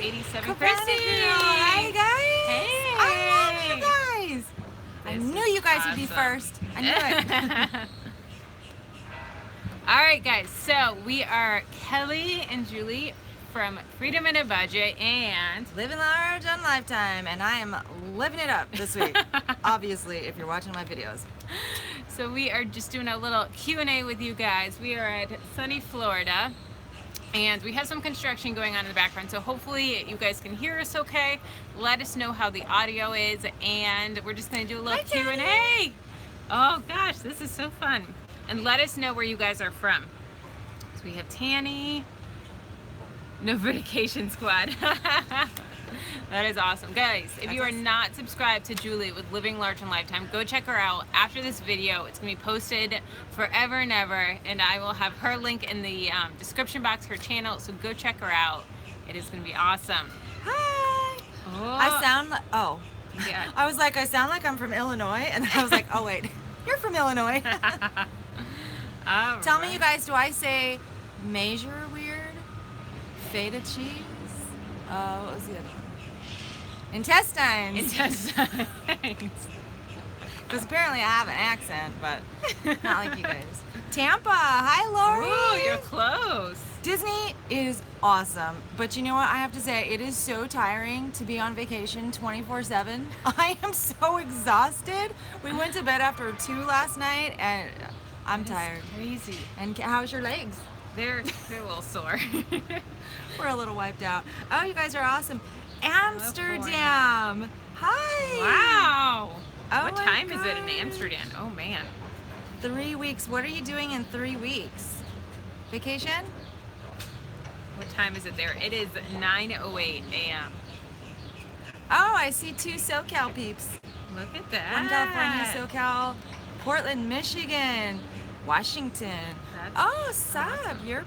87. Chrissy! Hi guys! Hey! I love you guys! I This knew is you guys would be awesome. first. I knew it. All right, guys. So we are Kelly and Juli from Freedom in a Budget, and Living large on Lifetime, and I am living it up this week. Obviously, if you're watching my videos. so we are just doing a little Q&A with you guys. We are at sunny Florida, and we have some construction going on in the background, so hopefully you guys can hear us okay. Let us know how the audio is, and we're just going to do a little Q&A. Oh gosh, this is so fun. And let us know where you guys are from. So we have Tanny, no vacation squad. That is awesome. Guys, if you are not subscribed to Juli with Living Large and Lifetime, go check her out after this video. It's going to be posted forever and ever, and I will have her link in the description box, her channel, so go check her out. It is going to be awesome. Hi! Oh, I sound like, yeah. I was like, I sound like I'm from Illinois, and then I was like, oh wait, you're from Illinois. All Tell right. me, you guys, do I say major weird? Feta cheese? What was the other one? Intestines. Intestines. Because apparently I have an accent, but not like you guys. Tampa. Hi, Lori. Oh, you're close. Disney is awesome, but you know what? I have to say, it is so tiring to be on vacation 24/7. I am so exhausted. We went to bed after 2 last night, and I'm tired. Crazy. And how's your legs? They're a little sore. We're a little wiped out. Oh, you guys are awesome. Amsterdam. Hi. Wow. Oh What my time is it in gosh. Amsterdam? Oh man. 3 weeks. What are you doing in 3 weeks? Vacation? What time is it there? It is 9:08 a.m. Oh, I see 2 SoCal peeps. Look at that. One California, SoCal, Portland, Michigan, Washington. That's Oh, Sab, you're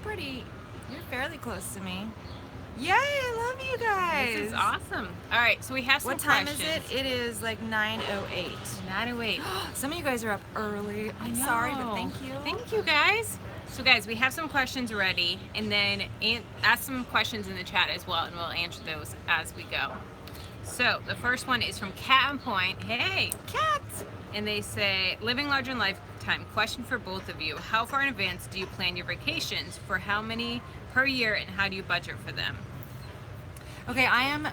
fairly close to me. Yay, I love you guys. This is awesome. All right, so we have some What time questions. is it? It is like 9:08. 9:08. Some of you guys are up early. I'm sorry, but thank you. Thank you, guys. So, guys, we have some questions ready, and then ask some questions in the chat as well, and we'll answer those as we go. So, the first one is from Cat and Point. Hey, Cats. and they say, living large in lifetime, question for both of you. How far in advance do you plan your vacations? For how many per year, and how do you budget for them? Okay, I am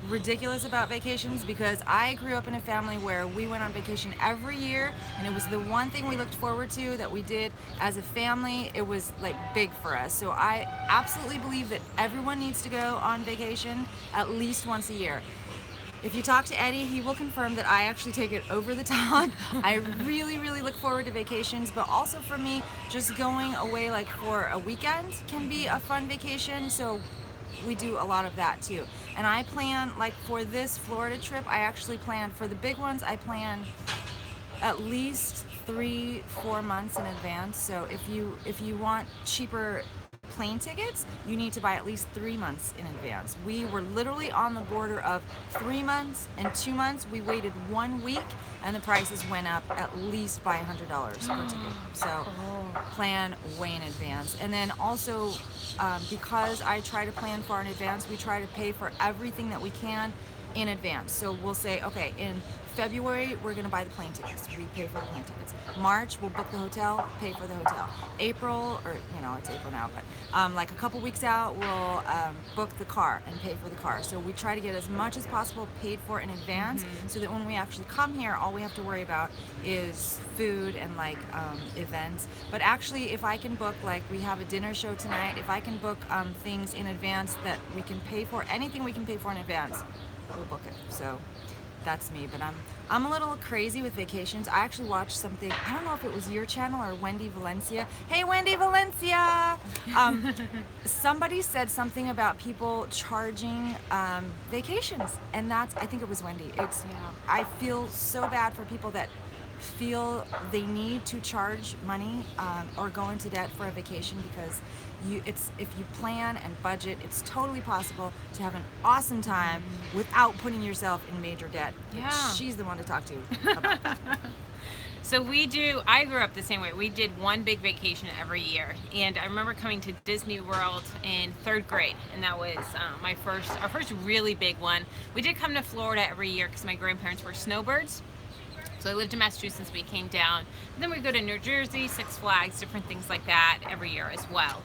ridiculous about vacations because I grew up in a family where we went on vacation every year, and it was the one thing we looked forward to that we did as a family. It was like big for us. So I absolutely believe that everyone needs to go on vacation at least once a year. If you talk to Eddie, he will confirm that I actually take it over the top. I really, really look forward to vacations, but also for me, just going away like for a weekend can be a fun vacation. So we do a lot of that too. And I plan, like for this Florida trip, I actually plan, for the big ones, I plan at least 3-4 months in advance. So if you want cheaper plane tickets, you need to buy at least 3 months in advance. We were literally on the border of 3 months and 2 months. We waited 1 week, and the prices went up at least by $100 per ticket. So plan way in advance. And then also, because I try to plan far in advance, we try to pay for everything that we can in advance. So we'll say, okay, in February, we're gonna buy the plane tickets. We pay for the plane tickets. March, we'll book the hotel, pay for the hotel. April, or it's April now, but like a couple weeks out, we'll book the car and pay for the car. So we try to get as much as possible paid for in advance, so that when we actually come here, all we have to worry about is food and like events. But actually, if I can book, like we have a dinner show tonight, if I can book things in advance that we can pay for, anything we can pay for in advance, we'll book it. So that's me, but I'm a little crazy with vacations. I actually watched something, I don't know if it was your channel or Wendy Valencia. Hey, Wendy Valencia! Somebody said something about people charging vacations, and I think it was Wendy. I feel so bad for people that feel they need to charge money or go into debt for a vacation, because if you plan and budget, it's totally possible to have an awesome time without putting yourself in major debt. Yeah. She's the one to talk to about that. So I grew up the same way. We did one big vacation every year. And I remember coming to Disney World in third grade. And that was our first really big one. We did come to Florida every year because my grandparents were snowbirds. So I lived in Massachusetts, we came down. And then we go to New Jersey, Six Flags, different things like that every year as well.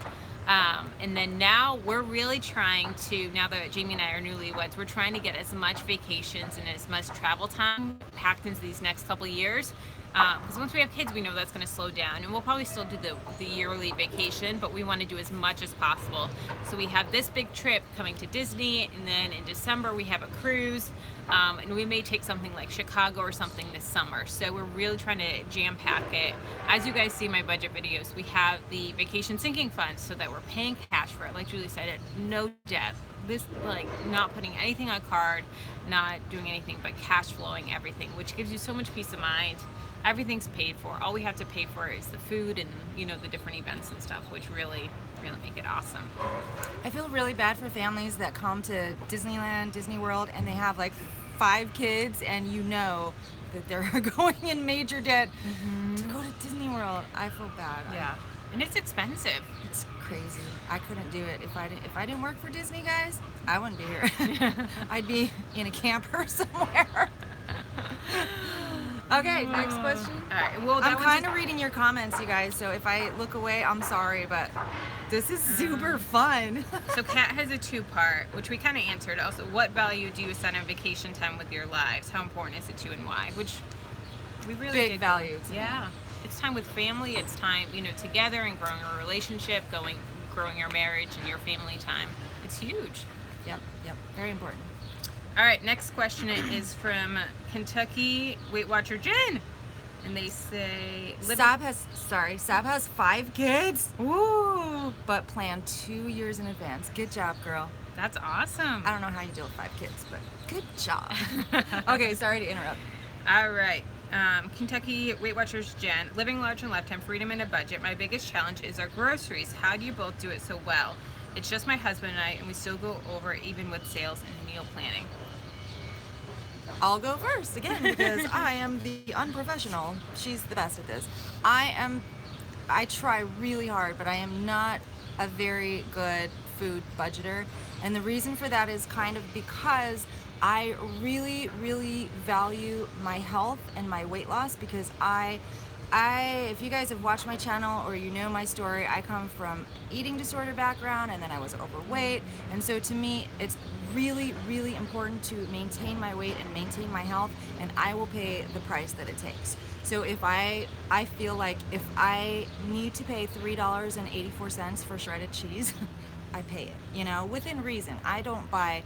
And then now we're really trying to, now that Jamie and I are newlyweds, we're trying to get as much vacations and as much travel time packed into these next couple of years. Because once we have kids, we know that's going to slow down, and we'll probably still do the yearly vacation, but we want to do as much as possible. So we have this big trip coming to Disney, and then in December we have a cruise, and we may take something like Chicago or something this summer. So we're really trying to jam pack it. As you guys see in my budget videos, we have the vacation sinking fund so that we're paying cash for it. Like Julie said, no debt. This, like, not putting anything on card, not doing anything but cash flowing everything, which gives you so much peace of mind. Everything's paid for. All we have to pay for is the food and, the different events and stuff, which really make it awesome. I feel really bad for families that come to Disneyland, Disney World, and they have like 5 kids, and that they're going in major debt to go to Disney World. I feel bad. Yeah, and it's expensive. It's crazy. I couldn't do it if I didn't work for Disney, guys. I wouldn't be here. I'd be in a camper somewhere. Okay, next question. All right. Well, I'm kind of reading your comments, you guys, so if I look away, I'm sorry, but this is super fun. So Kat has a 2-part, which we kind of answered. Also, what value do you assign on vacation time with your lives? How important is it to you and why? Which we really Big did. value. Yeah. It's time with family. It's time, together and growing a relationship, growing your marriage and your family time. It's huge. Yep. Very important. All right, next question is from Kentucky Weight Watcher Jen. And they say... Sab has 5 kids. Woo! But planned 2 years in advance. Good job, girl. That's awesome. I don't know how you deal with 5 kids, but good job. Okay, sorry to interrupt. All right. Kentucky Weight Watchers Jen. Living large and lifetime, freedom and a budget. My biggest challenge is our groceries. How do you both do it so well? It's just my husband and I, and we still go over even with sales and meal planning. I'll go first again because I am the unprofessional. She's the best at this. I try really hard, but I am not a very good food budgeter. And the reason for that is kind of because I really, really value my health and my weight loss, because if you guys have watched my channel or my story, I come from eating disorder background, and then I was overweight, and so to me it's really, really important to maintain my weight and maintain my health, and I will pay the price that it takes. So if I feel like if I need to pay $3.84 for shredded cheese, I pay it, within reason. I don't buy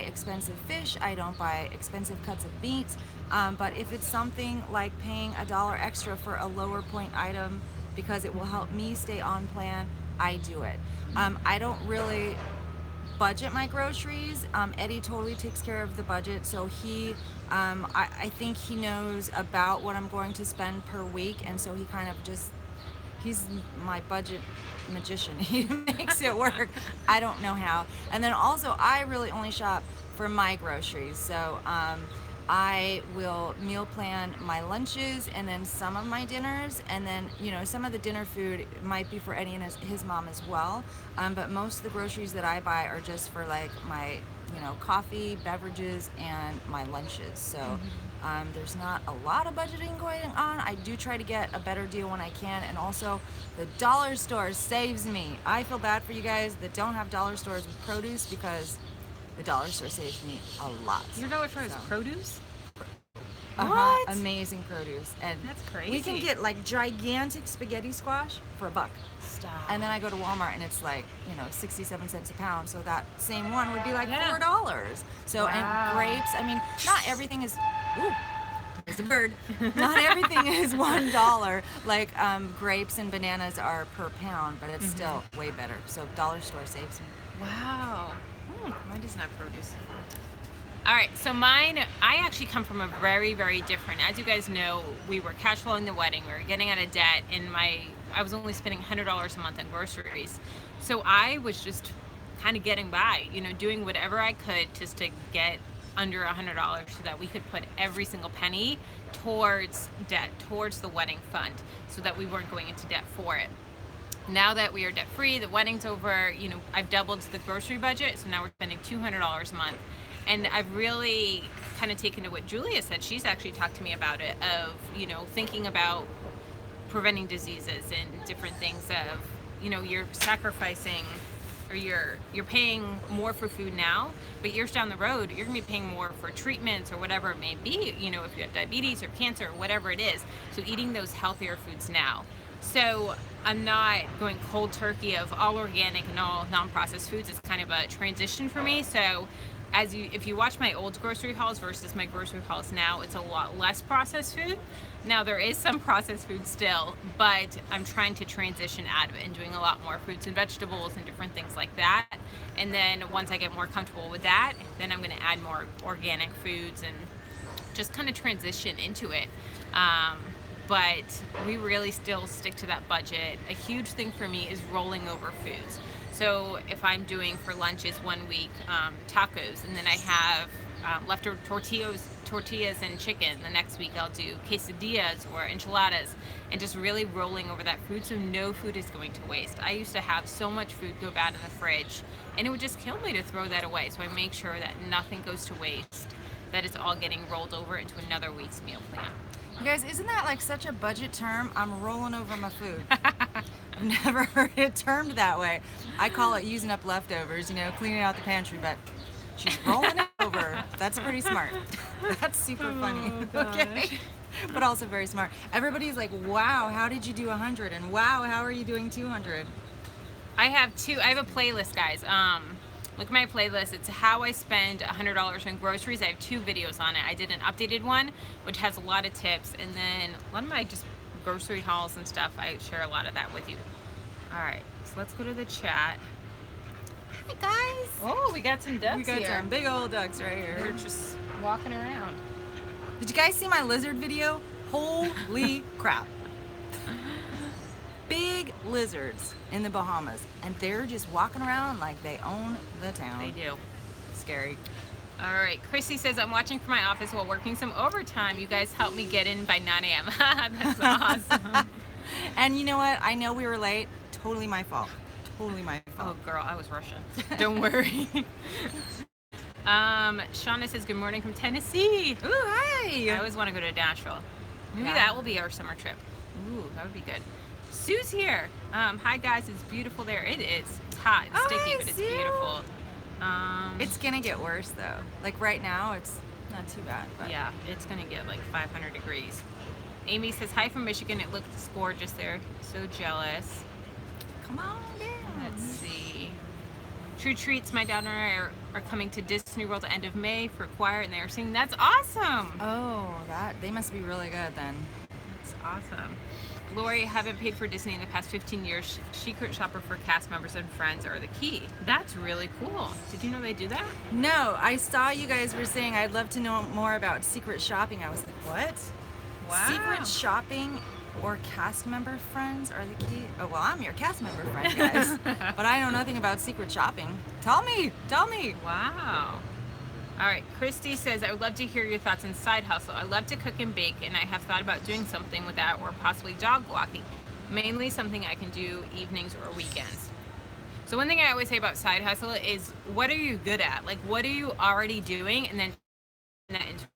expensive fish, I don't buy expensive cuts of meat, but if it's something like paying $1 extra for a lower point item because it will help me stay on plan, I do it. I don't really budget my groceries. Eddie totally takes care of the budget, so I think he knows about what I'm going to spend per week, and so he kind of he's my budget magician. He makes it work. I don't know how. And then also, I really only shop for my groceries, so I will meal plan my lunches and then some of my dinners, and then some of the dinner food might be for Eddie and his mom as well, but most of the groceries that I buy are just for like my coffee, beverages, and my lunches. So there's not a lot of budgeting going on. I do try to get a better deal when I can, and also the dollar store saves me. I feel bad for you guys that don't have dollar stores with produce, because the dollar store saves me a lot. Your dollar store has produce? What? Amazing produce. And that's crazy. We can get like gigantic spaghetti squash for $1. Stop. And then I go to Walmart and it's like 67 cents a pound. So that same one would be like $4. So, and grapes, not everything is, there's a bird. Not everything is $1. Like grapes and bananas are per pound, but it's still way better. So dollar store saves me. Wow. Mine doesn't have produce. All right, so mine, I actually come from a very, very different, as you guys know, we were cash flowing the wedding, we were getting out of debt, and I was only spending $100 a month on groceries. So I was just kind of getting by, doing whatever I could just to get under $100 so that we could put every single penny towards debt, towards the wedding fund, so that we weren't going into debt for it. Now that we are debt free, the wedding's over, I've doubled the grocery budget, so now we're spending $200 a month. And I've really kind of taken to what Julia said. She's actually talked to me about it, of, thinking about preventing diseases and different things of, you're sacrificing, or you're paying more for food now, but years down the road, you're gonna be paying more for treatments or whatever it may be, if you have diabetes or cancer or whatever it is. So eating those healthier foods now. So I'm not going cold turkey of all organic and all non-processed foods. It's kind of a transition for me. So if you watch my old grocery hauls versus my grocery hauls now, it's a lot less processed food. Now there is some processed food still, but I'm trying to transition out of it and doing a lot more fruits and vegetables and different things like that. And then once I get more comfortable with that, then I'm going to add more organic foods and just kind of transition into it. But we really still stick to that budget. A huge thing for me is rolling over foods. So if I'm doing for lunches one week tacos, and then I have leftover tortillas and chicken, the next week I'll do quesadillas or enchiladas, and just really rolling over that food so no food is going to waste. I used to have so much food go bad in the fridge, and it would just kill me to throw that away. So I make sure that nothing goes to waste, that it's all getting rolled over into another week's meal plan. You guys, isn't that like such a budget term? I'm rolling over my food. I've never heard it termed that way. I call it using up leftovers, cleaning out the pantry, but she's rolling it over. That's pretty smart. That's super funny. Okay. But also very smart. Everybody's like, wow, how did you do 100? And wow, how are you doing 200? I have a playlist, guys. Look at my playlist. It's how I spend $100 on groceries. I have 2 videos on it. I did an updated one, which has a lot of tips, and then a lot of my just grocery hauls and stuff. I share a lot of that with you. All right, so let's go to the chat. Hi, guys. Oh, we got some ducks here. We got some big old ducks right here. They're just walking around. Did you guys see my lizard video? Holy crap. Big lizards in the Bahamas, and they're just walking around like they own the town. They do. Scary. All right, Chrissy says, I'm watching from my office while working some overtime. You guys helped me get in by 9 a.m. That's awesome. And you know what? I know we were late. Totally my fault. Totally my fault. Oh, girl, I was rushing. Don't worry. Shauna says, good morning from Tennessee. Ooh, hi. I always want to go to Nashville. Maybe that will be our summer trip. Ooh, that would be good. Sue's here. Hi, guys. It's beautiful there. It is. It's hot. It's sticky, but it's Sue. beautiful. It's going to get worse, though. Like right now, it's not too bad. But. Yeah, it's going to get like 500 degrees. Amy says, hi from Michigan. It looks gorgeous there. So jealous. Come on down. Let's see. True Treats, my dad and I are coming to Disney World at the end of May for choir, and they are singing. That's awesome. Oh, they must be really good then. That's awesome. Lori, haven't paid for Disney in the past 15 years. Secret shopper for cast members and friends are the key. That's really cool. Did you know they do that? No, I saw you guys were saying I'd love to know more about secret shopping. I was like, what? Wow. Secret shopping or cast member friends are the key? Oh, well, I'm your cast member friend, guys. But I know nothing about secret shopping. Tell me. Wow. All right, Christy says, I would love to hear your thoughts on side hustle. I love to cook and bake, and I have thought about doing something with that, or possibly dog walking. Mainly something I can do evenings or weekends. So one thing I always say about side hustle is, what are you good at? Like, what are you already doing? And then turn that into it.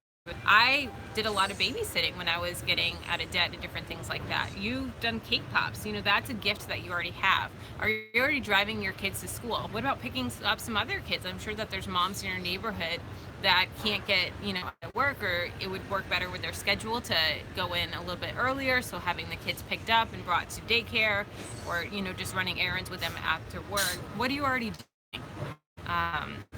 I did a lot of babysitting when I was getting out of debt and different things like that. You've done cake pops. That's a gift that you already have. Are you already driving your kids to school? What about picking up some other kids? I'm sure that there's moms in your neighborhood that can't get, at work, or it would work better with their schedule to go in a little bit earlier. So having the kids picked up and brought to daycare, or, just running errands with them after work. What are you already doing?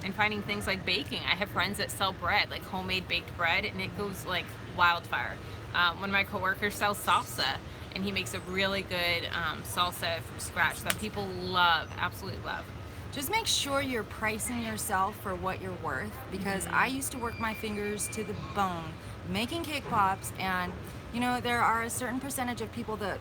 And finding things like baking. I have friends that sell bread, like homemade baked bread, and it goes like wildfire. One of my coworkers sells salsa, and he makes a really good salsa from scratch that people love, absolutely love. Just make sure you're pricing yourself for what you're worth, because I used to work my fingers to the bone making cake pops, and there are a certain percentage of people that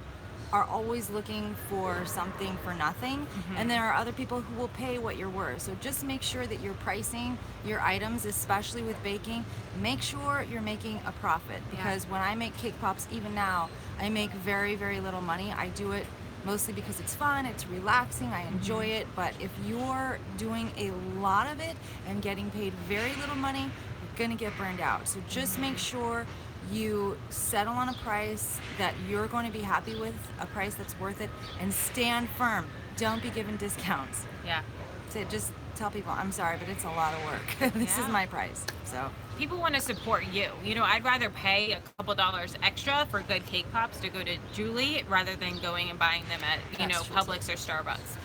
are always looking for something for nothing, and there are other people who will pay what you're worth. So just make sure that you're pricing your items, especially with baking, make sure you're making a profit, because when I make cake pops, even now, I make very, very little money. I do it mostly because it's fun, it's relaxing, I enjoy it. But if you're doing a lot of it and getting paid very little money, you're gonna get burned out. So just make sure you settle on a price that you're going to be happy with, a price that's worth it, and stand firm. Don't be given discounts. Yeah. So just tell people, I'm sorry, but it's a lot of work. This is my price. So people want to support you. You know, I'd rather pay a couple dollars extra for good cake pops to go to Juli rather than going and buying them at, you know, Publix or Starbucks.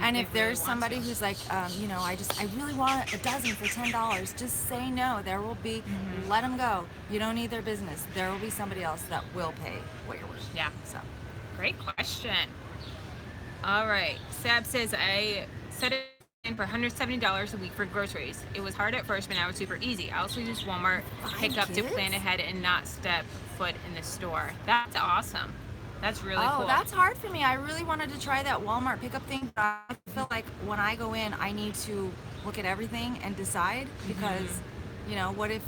And if there's somebody who's like, you know, I really want a dozen for $10, just say no. There will be, let them go. You don't need their business. There will be somebody else that will pay what you're worth. Yeah. So, great question. All right. Sab says, I set it in for $170 a week for groceries. It was hard at first, but now it's super easy. I also use Walmart pickup to plan ahead and not step foot in the store. That's awesome. That's really cool. Oh, that's hard for me. I really wanted to try that Walmart pickup thing, but I feel like when I go in, I need to look at everything and decide, because, you know, what if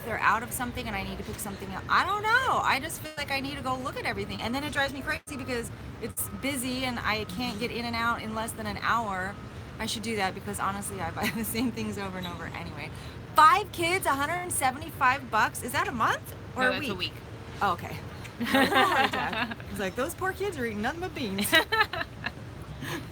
they're out of something and I need to pick something up? I don't know. I just feel like I need to go look at everything, and then it drives me crazy because it's busy and I can't get in and out in less than an hour. I should do that, because honestly, I buy the same things over and over anyway. 5 kids, $175. Is that a month or a week? A week? Oh, okay. I was like, those poor kids are eating nothing but beans.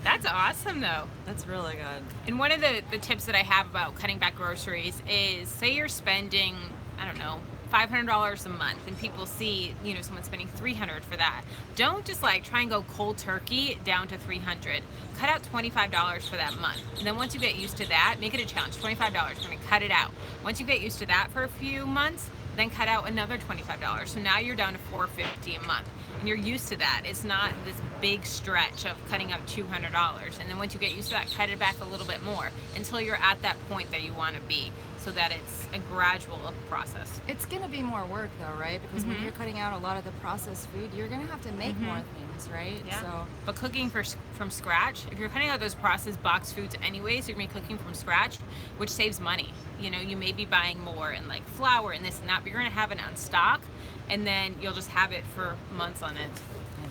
That's awesome, though. That's really good. And one of the tips that I have about cutting back groceries is, say you're spending, I don't know, $500 a month, and people see, you know, someone spending $300 for that. Don't just like try and go cold turkey down to $300. Cut out $25 for that month. And then once you get used to that, make it a challenge. $25. We're gonna cut it out. Once you get used to that for a few months, then cut out another $25. So now you're down to $450 a month. And you're used to that. It's not this big stretch of cutting out $200. And then once you get used to that, cut it back a little bit more until you're at that point that you want to be, so that it's a gradual process. It's going to be more work though, right? Because when you're cutting out a lot of the processed food, you're going to have to make more things, right? Yeah. So, but cooking from scratch, if you're cutting out those processed boxed foods anyways, you're going to be cooking from scratch, which saves money. You know, you may be buying more in like flour and this and that, but you're going to have it on stock, and then you'll just have it for months on end.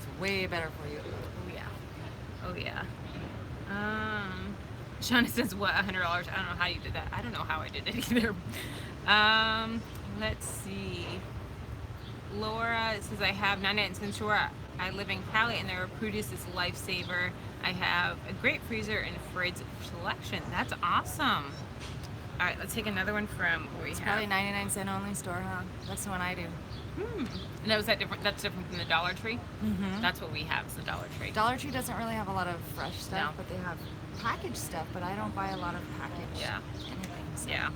it's way better for you. Oh yeah. Oh yeah. Shauna says, what, $100? I don't know how you did that. I don't know how I did it either. Let's see. Laura says, I have 99 cents store. I live in Cali, and their produce is lifesaver. I have a great freezer and fridge selection. That's awesome. All right, let's take another one from where we have. Probably 99-cent only store, huh? That's the one I do. No, is that different? That's different from the Dollar Tree? That's what we have, is the Dollar Tree. Dollar Tree doesn't really have a lot of fresh stuff, No. but they have packaged stuff, but I don't buy a lot of packaged anything. So. Yeah.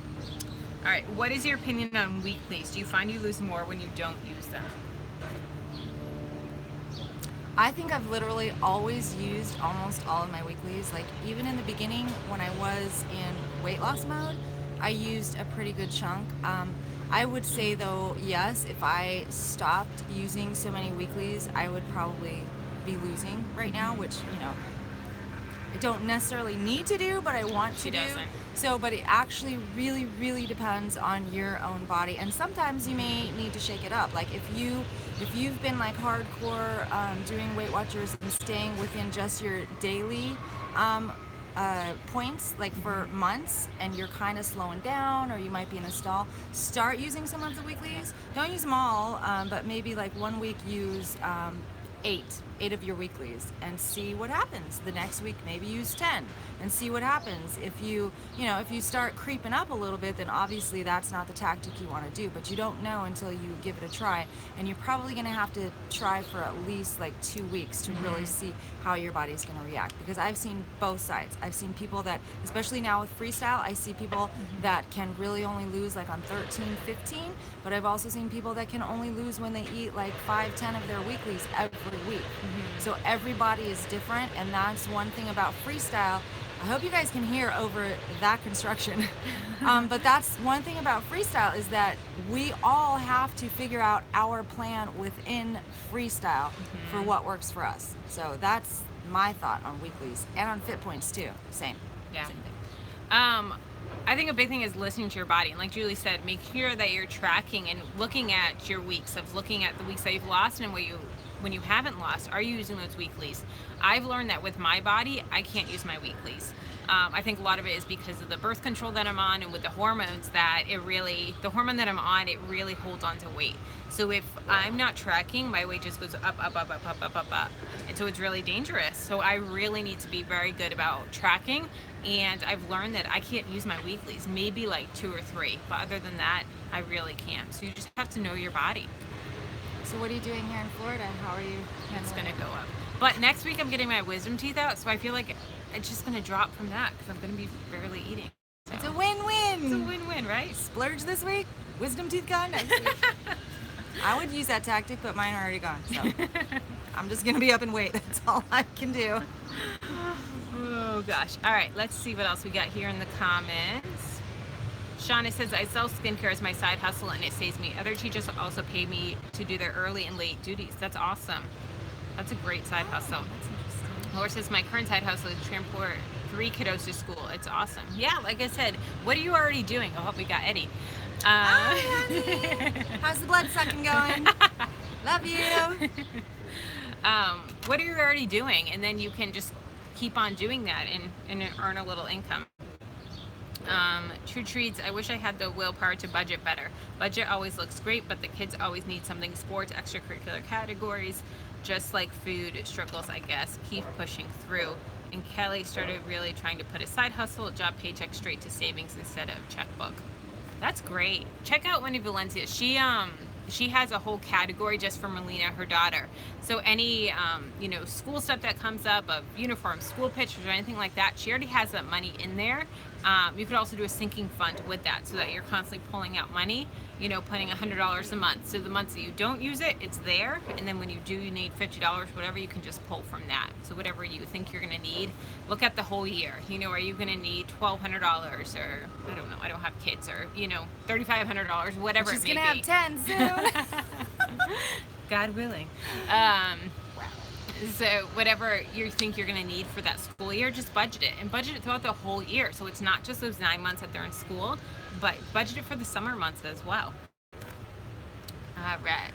All right, what is your opinion on weeklies? Do you find you lose more when you don't use them? I think I've literally always used almost all of my weeklies. Like, even in the beginning when I was in weight loss mode, I used a pretty good chunk. I would say though, yes, if I stopped using so many weeklies, I would probably be losing right now, which, you know, I don't necessarily need to do, but I want to do. So, but it actually really, really depends on your own body. And sometimes you may need to shake it up. Like if you've been like hardcore doing Weight Watchers and staying within just your daily points, like for months, and you're kind of slowing down, or you might be in a stall, start using some of the weeklies. Don't use them all, but maybe like 1 week use 8 of your weeklies and see what happens. The next week maybe use 10 and see what happens. If you start creeping up a little bit, then obviously that's not the tactic you want to do, but you don't know until you give it a try, and you're probably going to have to try for at least like 2 weeks to really see how your body's going to react, because I've seen both sides. I've seen people that, especially now with Freestyle, I see people that can really only lose like on 13, 15, but I've also seen people that can only lose when they eat like 5, 10 of their weeklies every week. So everybody is different, and that's one thing about Freestyle. I hope you guys can hear over that construction. But that's one thing about Freestyle is that we all have to figure out our plan within Freestyle for what works for us. So that's my thought on weeklies and on fit points too. Same. Yeah. Same thing. I think a big thing is listening to your body. And like Julie said, make sure that you're tracking and looking at your weeks, of looking at the weeks that you've lost and when you haven't lost, are you using those weeklies? I've learned that with my body, I can't use my weeklies. I think a lot of it is because of the birth control that I'm on and with the hormones that the hormone that I'm on, it really holds on to weight. So if I'm not tracking, my weight just goes up, up, up, up, up, up, up, up. And so it's really dangerous. So I really need to be very good about tracking. And I've learned that I can't use my weeklies, maybe like 2 or 3. But other than that, I really can't. So you just have to know your body. So what are you doing here in Florida? How are you? It's going to go up. But next week I'm getting my wisdom teeth out. So I feel like it's just going to drop from that because I'm going to be barely eating. So. It's a win-win. It's a win-win, right? Splurge this week, wisdom teeth gone next week. I would use that tactic, but mine are already gone. So I'm just gonna be up and wait. That's all I can do. Oh gosh. All right, let's see what else we got here in the comments. Shauna says, I sell skincare as my side hustle and it saves me. Other teachers also pay me to do their early and late duties. That's awesome. That's a great side hustle. That's interesting. Laura says, my current side hustle is transport 3 kiddos to school. It's awesome. Yeah, like I said, what are you already doing? Oh, we got Eddie. Hi, honey. How's the blood sucking going? Love you. What are you already doing? And then you can just keep on doing that and earn a little income. True Treats, I wish I had the willpower to budget better. Budget always looks great, but the kids always need something. Sports, extracurricular categories, just like food struggles, I guess. Keep pushing through. And Kelly started really trying to put a side hustle, job paycheck straight to savings instead of checkbook. That's great. Check out Wendy Valencia. She has a whole category just for Melina, her daughter. So any school stuff that comes up of uniforms, school pictures, or anything like that, she already has that money in there. You could also do a sinking fund with that so that you're constantly pulling out money, putting $100 a month. So the months that you don't use it, it's there. And then when you do, you need $50, whatever, you can just pull from that. So whatever you think you're going to need, look at the whole year. Are you going to need $1,200 or, I don't know, I don't have kids, or, $3,500, whatever it may be. She's going to have 10 soon. God willing. So whatever you think you're going to need for that school year, just budget it, and budget it throughout the whole year. So it's not just those 9 months that they're in school, but budget it for the summer months as well. All right.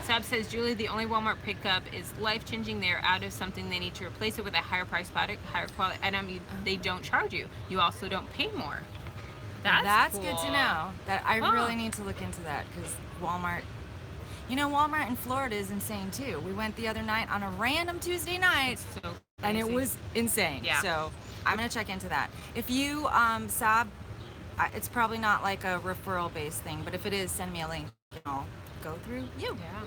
Sab says, Julie, the only Walmart pickup is life-changing. They're out of something. They need to replace it with a higher price product, higher quality item. They don't charge you. You also don't pay more. That's cool. Good to know. That I really need to look into that, because Walmart in Florida is insane too. We went the other night on a random Tuesday night, and it was insane. Yeah. So I'm gonna check into that. If you, Sab, it's probably not like a referral-based thing, but if it is, send me a link and I'll go through you. Yeah.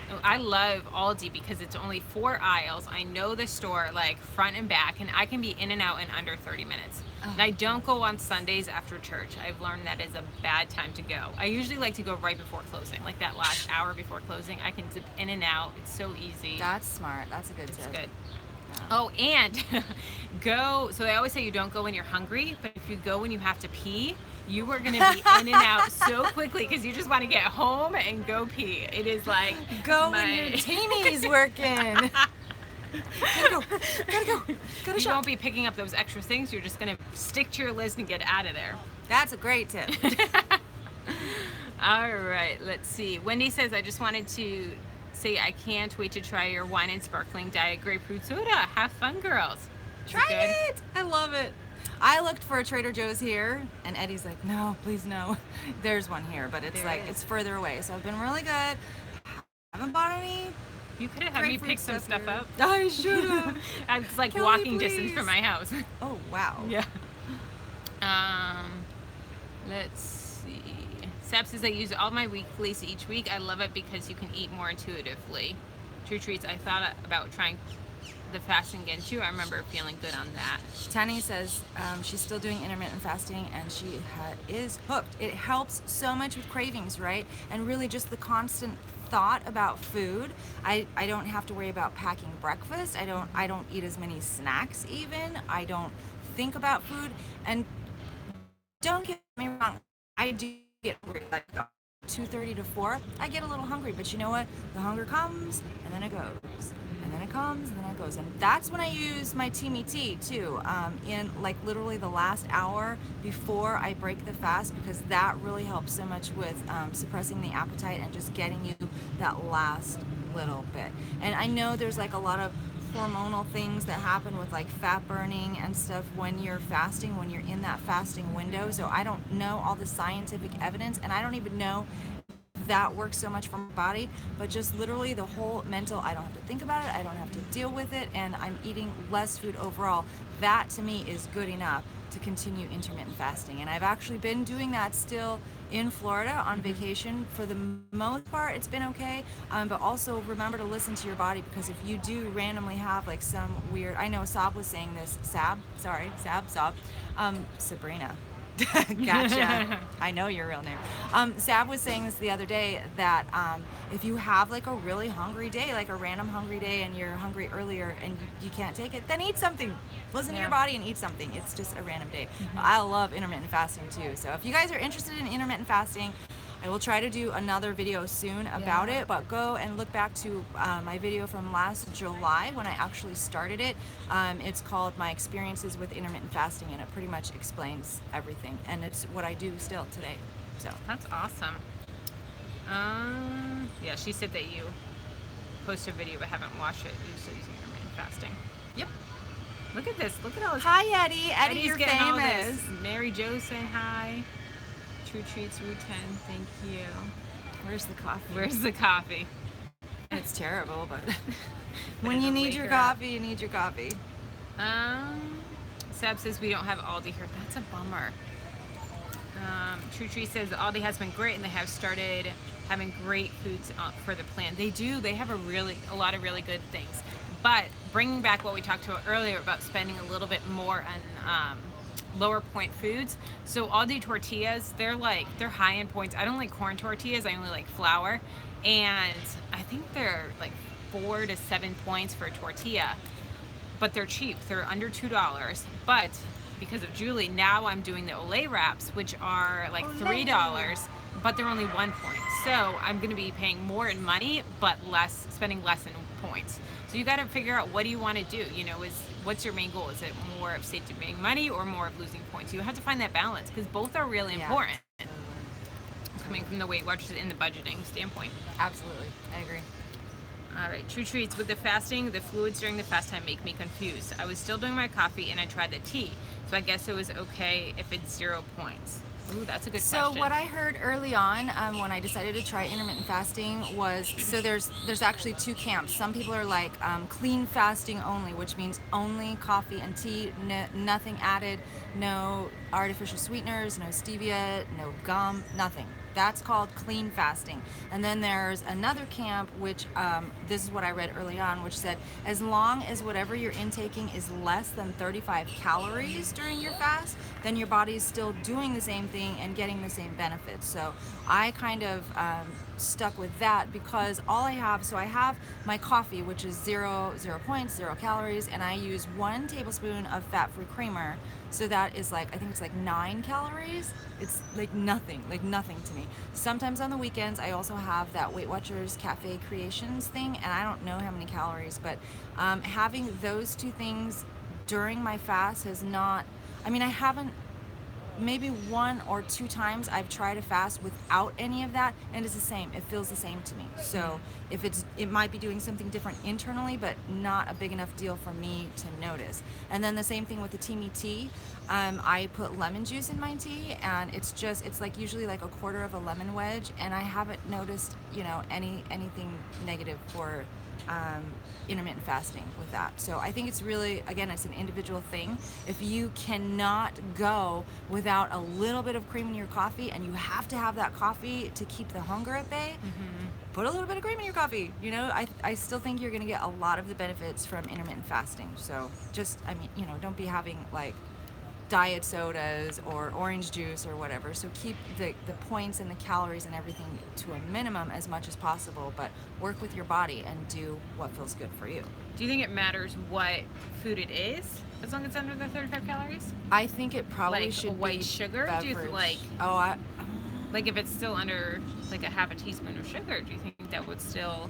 Oh, I love Aldi because it's only 4 aisles. I know the store like front and back, and I can be in and out in under 30 minutes. And I don't go on Sundays after church. I've learned that is a bad time to go. I usually like to go right before closing, like that last hour before closing. I can dip in and out. It's so easy. That's smart. That's a good tip. It's good. Yeah. Oh, and go. So they always say you don't go when you're hungry, but if you go when you have to pee, you are going to be in and out so quickly because you just want to get home and go pee. It is like when your teenie's working. Gotta go. You won't be picking up those extra things. You're just gonna stick to your list and get out of there. That's a great tip. All right, let's see. Wendy says, I just wanted to say I can't wait to try your wine and sparkling diet grapefruit soda. Have fun, girls. Try it. I love it. I looked for a Trader Joe's here, and Eddie's like, no, please no. There's one here, but it's further away. So I've been really good. Haven't bought any. You could have had me pick some stuff up. I should have. It's like walking distance from my house. Oh, wow. Yeah. Let's see. Sab says, I use all my weeklies each week. I love it because you can eat more intuitively. True Treats, I thought about trying the fasting again too. I remember feeling good on that. Tani says she's still doing intermittent fasting, and she is hooked. It helps so much with cravings, right? And really just the constant thought about food. I don't have to worry about packing breakfast. I don't eat as many snacks even. I don't think about food. And don't get me wrong, I do get hungry, like 2:30 to 4. I get a little hungry, but you know what? The hunger comes and then it goes. And then it comes and then it goes. And that's when I use my Teamy Tea too, in like literally the last hour before I break the fast, because that really helps so much with suppressing the appetite and just getting you that last little bit. And I know there's like a lot of hormonal things that happen with like fat burning and stuff when you're fasting, when you're in that fasting window. So I don't know all the scientific evidence, and I don't even know that works so much for my body, but just literally the whole mental, I don't have to think about it, I don't have to deal with it, and I'm eating less food overall. That to me is good enough to continue intermittent fasting. And I've actually been doing that still in Florida on vacation. For the most part, it's been okay, but also remember to listen to your body, because if you do randomly have like some weird, I know Sab was saying this, Sabrina. Gotcha. I know your real name. Sab was saying this the other day, that if you have like a really hungry day, like a random hungry day, and you're hungry earlier and you can't take it, then eat something. Listen to your body and eat something. It's just a random day. I love intermittent fasting too. So if you guys are interested in intermittent fasting, I will try to do another video soon about it, but go and look back to my video from last July when I actually started it. It's called My Experiences with Intermittent Fasting, and it pretty much explains everything, and it's what I do still today. So That's awesome. Yeah, she said that you posted a video but haven't watched it. You're still using intermittent fasting. Yep. Look at this. Look at all this. Hi, Eddie. Eddie's You're getting all famous. this. Mary Jo saying hi. True Treats Route 10. Thank you. Where's the coffee? Where's the coffee? It's terrible, but But when you it'll need wake your her up. coffee, you need your coffee. Sab says we don't have Aldi here. That's a bummer. True Tree says Aldi has been great, and they have started having great foods for the plan. They do. They have a lot of really good things. But bringing back what we talked about earlier about spending a little bit more on lower point foods. So Aldi tortillas, they're high in points. I don't like corn tortillas. I only like flour, and I think they're like 4 to 7 points for a tortilla. But they're cheap. They're under $2. But because of Juli, now I'm doing the Olay wraps, which are like $3, but they're only 1 point. So I'm going to be paying more in money, but spending less in points. So you got to figure out, what do you want to do? You know, what's your main goal? Is it more of saving money or more of losing points? You have to find that balance, because both are really important. Coming from the Weight Watchers in the budgeting standpoint. Absolutely. I agree. All right, True Treats. With the fasting, the fluids during the fast time make me confused. I was still doing my coffee and I tried the tea, so I guess it was okay if it's 0 points. Ooh, that's a good question. So what I heard early on when I decided to try intermittent fasting was, so there's actually two camps. Some people are like clean fasting only, which means only coffee and tea, nothing added, no artificial sweeteners, no stevia, no gum, nothing. That's called clean fasting. And then there's another camp, which this is what I read early on, which said as long as whatever you're intaking is less than 35 calories during your fast, then your body's still doing the same thing and getting the same benefits. So I kind of stuck with that, because all I have, so I have my coffee, which is 0 points, 0 calories, and I use 1 tablespoon of fat-free creamer. So that is like, I think it's like 9 calories. It's like nothing to me. Sometimes on the weekends, I also have that Weight Watchers Cafe Creations thing, and I don't know how many calories, but having those two things during my fast has not, I mean, I haven't, maybe 1 or 2 times I've tried a fast without any of that, and it's the same. It feels the same to me. So if it might be doing something different internally, but not a big enough deal for me to notice. And then the same thing with the Teamy tea. I put lemon juice in my tea, and it's like usually like a quarter of a lemon wedge, and I haven't noticed, you know, anything negative for intermittent fasting with that. So I think it's really, again, it's an individual thing. If you cannot go without a little bit of cream in your coffee, and you have to have that coffee to keep the hunger at bay, put a little bit of cream in your coffee. You know, I still think you're gonna get a lot of the benefits from intermittent fasting. So just, I mean, you know, don't be having like diet sodas or orange juice or whatever. So keep the points and the calories and everything to a minimum as much as possible, but work with your body and do what feels good for you. Do you think it matters what food it is, as long as it's under the 35 calories? I think it probably Like should a white be sugar? beverage. Do you like, Oh, like if it's still under like a half a teaspoon of sugar, do you think that would still,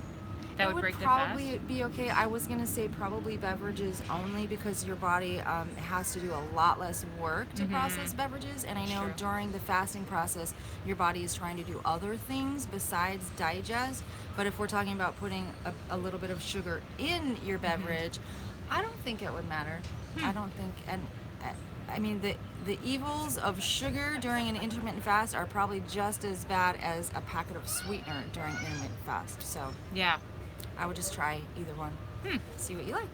that it would would break the probably fast? be okay. I was gonna say probably beverages only because your body has to do a lot less work to process beverages, and I know True. during the fasting process, your body is trying to do other things besides digest. But if we're talking about putting a little bit of sugar in your beverage, I don't think it would matter. I don't think, and uh, I mean the evils of sugar during an intermittent fast are probably just as bad as a packet of sweetener during intermittent fast. So Yeah. I would just try either one. See what you like.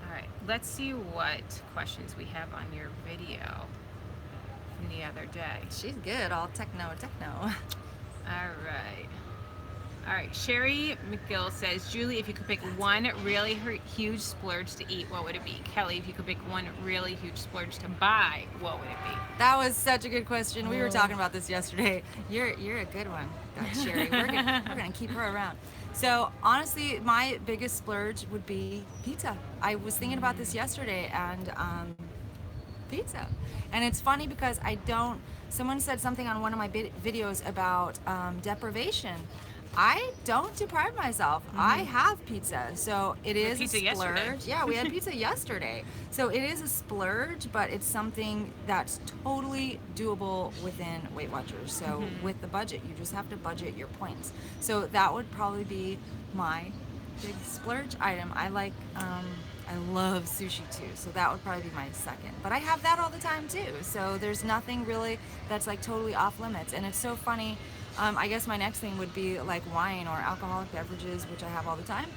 All right. Let's see what questions we have on your video from the other day. She's good, all techno. All right. All right. Sherry McGill says, Julie, if you could pick one really huge splurge to eat, what would it be? Kelly, if you could pick one really huge splurge to buy, what would it be? That was such a good question. We were talking about this yesterday. You're a good one, Sherry. We're gonna keep her around. So honestly, my biggest splurge would be pizza. I was thinking about this yesterday, and pizza. And it's funny because I don't. Someone said something on one of my videos about deprivation. I don't deprive myself. I have pizza, so it is a pizza splurge. yesterday. Yeah, we had pizza yesterday, so it is a splurge, but it's something that's totally doable within Weight Watchers. So with the budget, you just have to budget your points. So that would probably be my big splurge item. I love sushi too, so that would probably be my second. But I have that all the time too, so there's nothing really that's like totally off limits. And it's so funny. I guess my next thing would be like wine or alcoholic beverages, which I have all the time.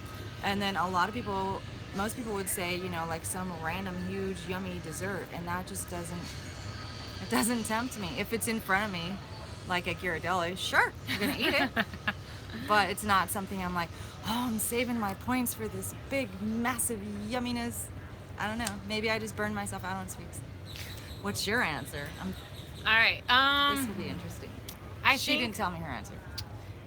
And then a lot of people, most people would say, you know, like some random huge yummy dessert, and that just doesn't tempt me. If it's in front of me, like a Ghirardelli, sure, I'm gonna eat it. But it's not something I'm like, oh, I'm saving my points for this big, massive yumminess. I don't know. Maybe I just burned myself out on sweets. What's your answer? All right. This will be interesting. She think, didn't tell me her answer.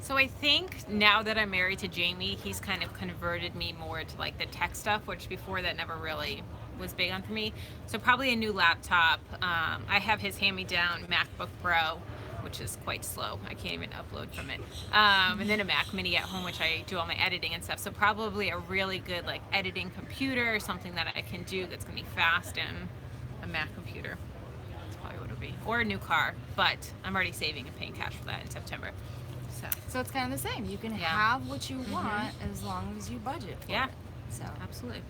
So I think now that I'm married to Jamie, he's kind of converted me more to like the tech stuff, which before that never really was big on for me. So probably a new laptop. I have his hand-me-down MacBook Pro, which is quite slow. I can't even upload from it. And then a Mac Mini at home, which I do all my editing and stuff. So probably a really good like editing computer, something that I can do that's gonna be fast, and a Mac computer. That's probably what it'll be. Or a new car, but I'm already saving and paying cash for that in September. So it's kind of the same. You can Yeah. have what you want as long as you budget for Yeah. it. So Absolutely.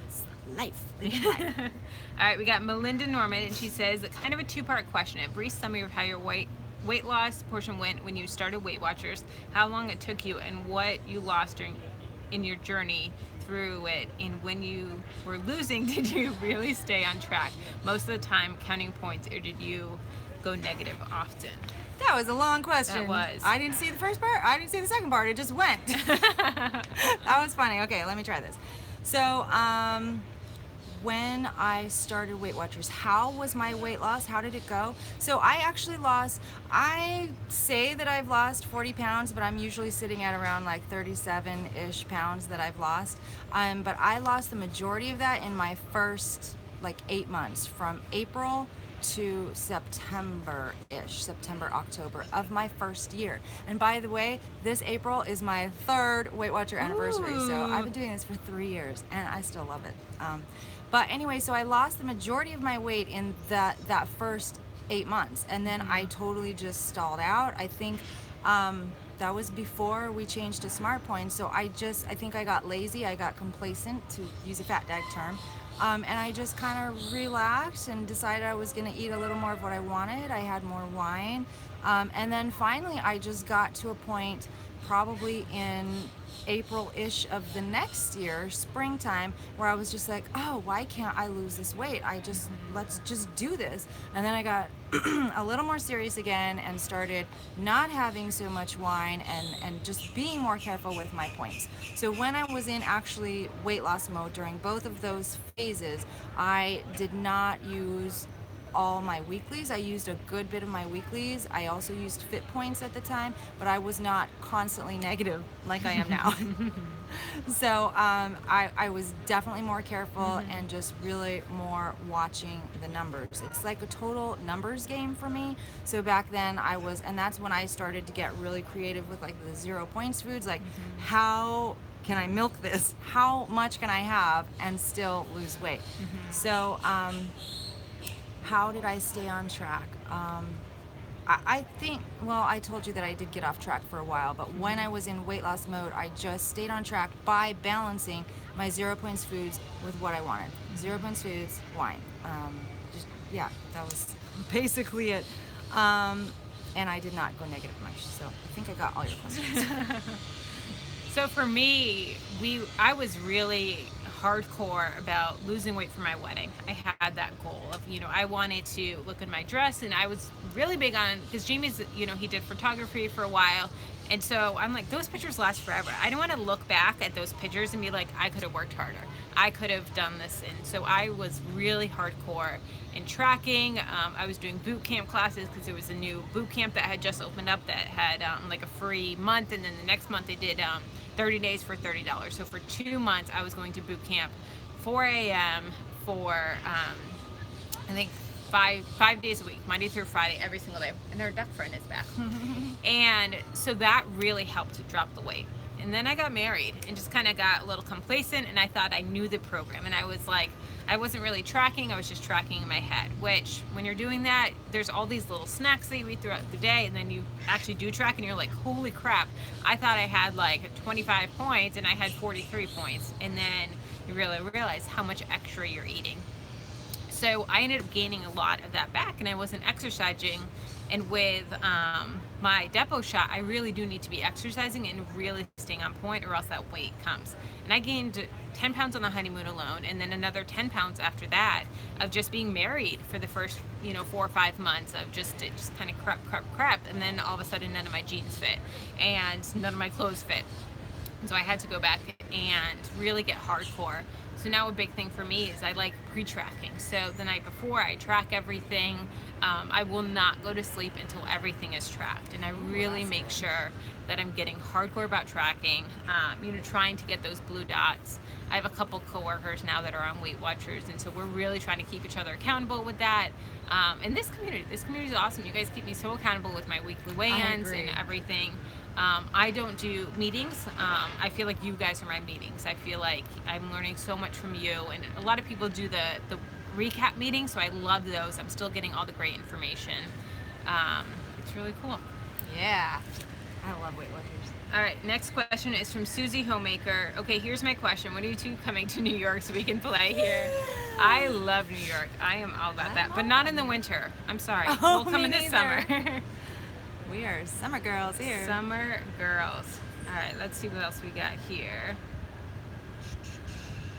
it's life. Living life. All right, we got Melinda Norman, and she says kind of a two-part question. A brief summary of how your weight loss portion went when you started Weight Watchers, how long it took you, and what you lost during in your journey through it, and when you were losing, did you really stay on track most of the time counting points, or did you go negative often? That was a long question. That was. I didn't see the first part. I didn't see the second part. It just went. That was funny. Okay, let me try this. So, when I started Weight Watchers, how was my weight loss? How did it go? So I actually lost, I say that I've lost 40 pounds, but I'm usually sitting at around like 37-ish pounds that I've lost. But I lost the majority of that in my first like 8 months, from April to September-ish, September, October of my first year. And by the way, this April is my 3rd Weight Watcher anniversary. So I've been doing this for 3 years and I still love it. But anyway, so I lost the majority of my weight in that first 8 months. And then I totally just stalled out. I think that was before we changed to Smart Points. So I think I got lazy. I got complacent, to use a fat dag term. And I just kind of relaxed and decided I was going to eat a little more of what I wanted. I had more wine. And then finally, I just got to a point probably in April-ish of the next year, springtime, where I was just like, oh, why can't I lose this weight? Let's just do this. And then I got a little more serious again and started not having so much wine and just being more careful with my points. So when I was in actually weight loss mode during both of those phases, I did not use all my weeklies. I used a good bit of my weeklies. I also used Fit Points at the time, but I was not constantly negative like I am now. So I was definitely more careful and just really more watching the numbers. It's like a total numbers game for me. So back then I was, and that's when I started to get really creative with like the 0 points foods, like how can I milk this? How much can I have and still lose weight? So how did I stay on track? I think, well, I told you that I did get off track for a while, but when I was in weight loss mode, I just stayed on track by balancing my 0 points foods with what I wanted. 0 points foods, wine. Just, yeah, that was basically it. And I did not go negative much, so I think I got all your questions. So for me, I was really hardcore about losing weight for my wedding. I had that goal of, I wanted to look in my dress, and I was really big on, because Jamie's, he did photography for a while, and so I'm like, those pictures last forever. I don't want to look back at those pictures and be like, I could have worked harder. I could have done this. And so I was really hardcore in tracking. I was doing boot camp classes because there was a new boot camp that had just opened up that had like a free month, and then the next month they did 30 days for $30. So for 2 months I was going to boot camp 4 a.m. for I think five days a week, Monday through Friday, every single day. And their duck friend is back. And so that really helped to drop the weight. And then I got married and just kind of got a little complacent, and I thought I knew the program, and I was like, I wasn't really tracking, I was just tracking in my head, which when you're doing that, there's all these little snacks that you eat throughout the day, and then you actually do track and you're like, holy crap, I thought I had like 25 points and I had 43 points. And then you really realize how much extra you're eating. So I ended up gaining a lot of that back, and I wasn't exercising. And with my depot shot, I really do need to be exercising and really staying on point, or else that weight comes. And I gained 10 pounds on the honeymoon alone, and then another 10 pounds after that of just being married for the first 4 or 5 months of just kind of crap, and then all of a sudden none of my jeans fit and none of my clothes fit. And so I had to go back and really get hardcore. So now a big thing for me is I like pre-tracking. So the night before I track everything. I will not go to sleep until everything is tracked, and I really make sure that I'm getting hardcore about tracking, trying to get those blue dots. I have a couple coworkers now that are on Weight Watchers, and so we're really trying to keep each other accountable with that. And this community is awesome. You guys keep me so accountable with my weekly weigh-ins and everything. I don't do meetings. I feel like you guys are my meetings. I feel like I'm learning so much from you, and a lot of people do the recap meetings, so I love those. I'm still getting all the great information. It's really cool. Yeah, I love Weight Watchers. All right, next question is from Susie Homemaker. Okay, here's my question. When are you two coming to New York so we can play here? I love New York. I am all about that, but not in the winter. I'm sorry. We'll come in the summer. We are summer girls here. Summer girls. All right, let's see what else we got here.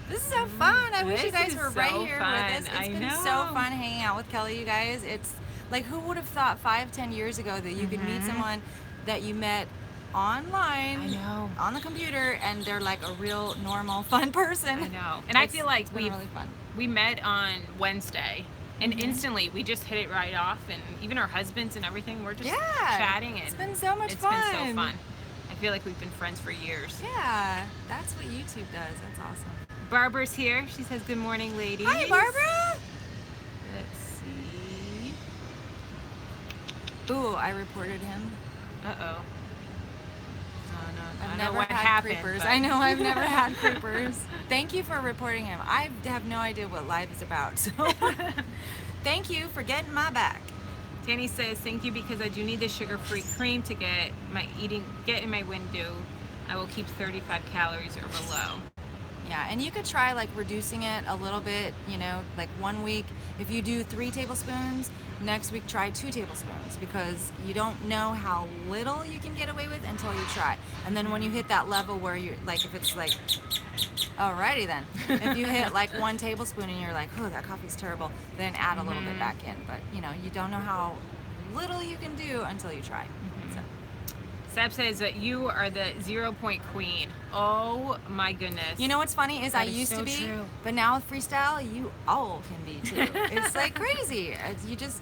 This is so fun. I wish you guys were right here fun. with us. It's been so fun hanging out with Kelly, you guys. It's like, who would have thought 5-10 years ago that you could meet someone that you met online on the computer, and they're like a real normal fun person. I know. And I feel like really fun. We met on Wednesday, and instantly we just hit it right off, and even our husbands and everything, we're just chatting, and it's been so much it's fun. been so fun. I feel like we've been friends for years. Yeah, that's what YouTube does. That's awesome. Barbara's here. She says, good morning, ladies. Hi, Barbara. Let's see. Ooh, I reported him. Uh-oh. I've never had creepers. I know I've never had creepers. Thank you for reporting him. I have no idea what life is about. So thank you for getting my back. Tanny says, thank you, because I do need the sugar-free cream to get in my window. I will keep 35 calories or below. Yeah, and you could try like reducing it a little bit, like 1 week. If you do 3 tablespoons, next week try 2 tablespoons, because you don't know how little you can get away with until you try. And then when you hit that level where you're like, if it's like, alrighty then. If you hit like 1 tablespoon and you're like, oh, that coffee's terrible, then add a little bit back in. But you don't know how little you can do until you try. Seb says that you are the 0 point queen. Oh my goodness. You know what's funny is That I is used so to be, true. but now with freestyle, you all can be too. It's like crazy. You just,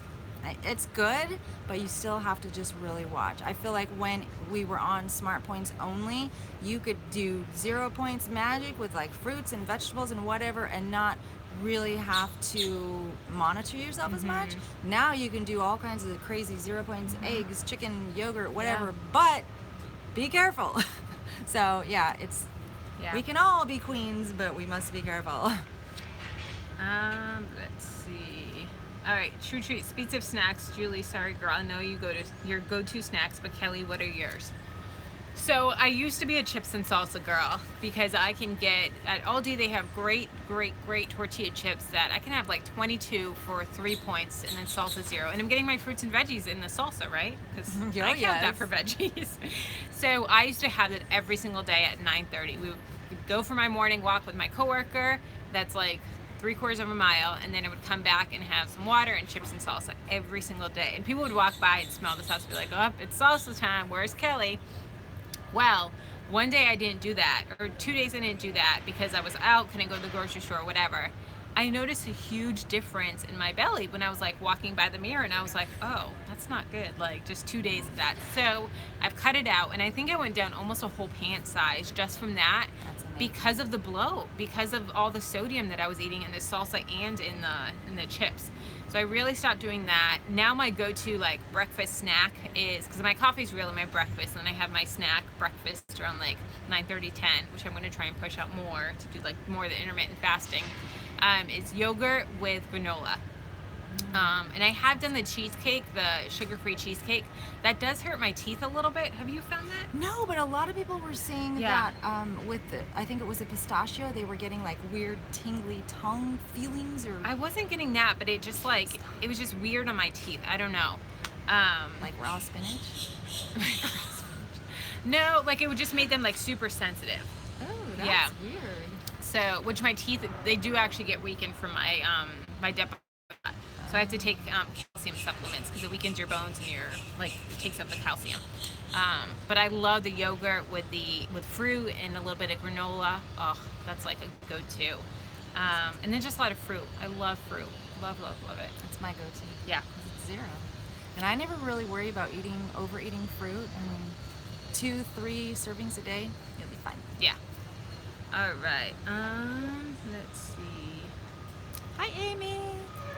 it's good, but you still have to just really watch. I feel like when we were on Smart Points only, you could do 0 points magic with like fruits and vegetables and whatever, and not really have to monitor yourself as much. Now you can do all kinds of crazy 0 points, eggs, chicken, yogurt, whatever, but be careful. So yeah, it's, we can all be queens, but we must be careful. Let's see. All right, True Treat, speaks of snacks. Julie, sorry girl, I know you go to your go-to snacks, but Kelly, what are yours? So I used to be a chips and salsa girl because I can get, at Aldi they have great tortilla chips that I can have like 22 for 3 points and then salsa 0. And I'm getting my fruits and veggies in the salsa, right? Because I count that for veggies. So I used to have it every single day at 9:30. We would go for my morning walk with my coworker. That's like 3/4 of a mile, and then I would come back and have some water and chips and salsa every single day. And people would walk by and smell the salsa and be like, oh, it's salsa time, where's Kelly? Well, one day I didn't do that, or 2 days I didn't do that because I was out, couldn't go to the grocery store, whatever. I noticed a huge difference in my belly when I was like walking by the mirror, and I was like, oh, that's not good, like just 2 days of that. So I've cut it out, and I think I went down almost a whole pant size just from that because of the bloat, because of all the sodium that I was eating in the salsa and in the chips. So I really stopped doing that. Now my go-to like breakfast snack is, because my coffee's really my breakfast, and then I have my snack breakfast around like 9:30, 10, which I'm going to try and push out more to do like more of the intermittent fasting, is yogurt with granola. And I have done the cheesecake, the sugar-free cheesecake. That does hurt my teeth a little bit. Have you found that? No, but a lot of people were saying that with the, I think it was a pistachio, they were getting like weird tingly tongue feelings, or I wasn't getting that, but it just like, it was just weird on my teeth. I don't know. like raw spinach. No, like it would just make them like super sensitive. Oh, that's weird. So, which my teeth, they do actually get weakened from my my depo. So I have to take calcium supplements because it weakens your bones and your like takes up the calcium. But I love the yogurt with fruit and a little bit of granola. Oh, that's like a go-to. And then just a lot of fruit. I love fruit. Love it. It's my go-to. Yeah. It's 0. And I never really worry about overeating fruit. I mean, 2-3 servings a day, you'll be fine. Yeah. All right. Let's see. Hi, Amy.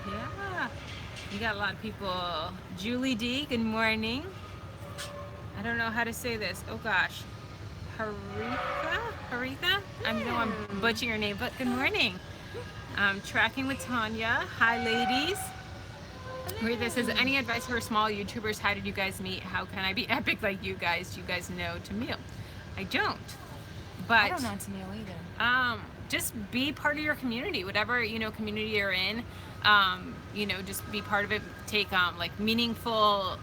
Yeah. You got a lot of people. Julie D, good morning. I don't know how to say this. Oh gosh. Haritha? I know I'm butchering your name, but good morning. Tracking with Tanya. Hi, ladies. Haritha says, any advice for small YouTubers? How did you guys meet? How can I be epic like you guys? Do you guys know Tamil? I don't. But I don't know Tamil either. Just be part of your community, whatever community you're in. Just be part of it. Take like meaningful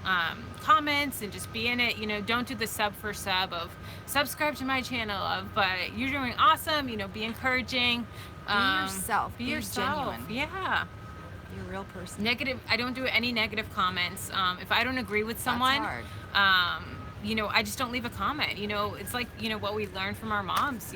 comments and just be in it. Don't do the sub for sub of subscribe to my channel but you're doing awesome. Be encouraging. Be yourself. Be yourself. Genuine. Yeah. Be a real person. Negative. I don't do any negative comments. If I don't agree with someone, that's hard. I just don't leave a comment. It's like, what we learned from our moms,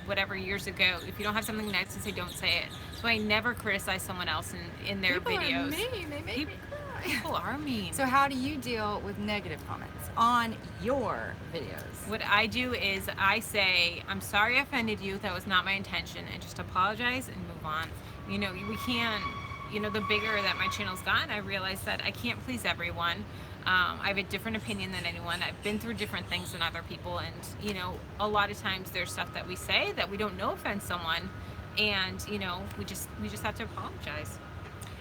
whatever years ago. If you don't have something nice to say, don't say it. So I never criticize someone else in their people videos. Are mean. They make me cry. People are mean. So how do you deal with negative comments on your videos? What I do is I say, I'm sorry I offended you. That was not my intention. And just apologize and move on. We can't, the bigger that my channel's gotten, I realize that I can't please everyone. I have a different opinion than anyone. I've been through different things than other people, and a lot of times there's stuff that we say that we don't know offends someone, and we just have to apologize.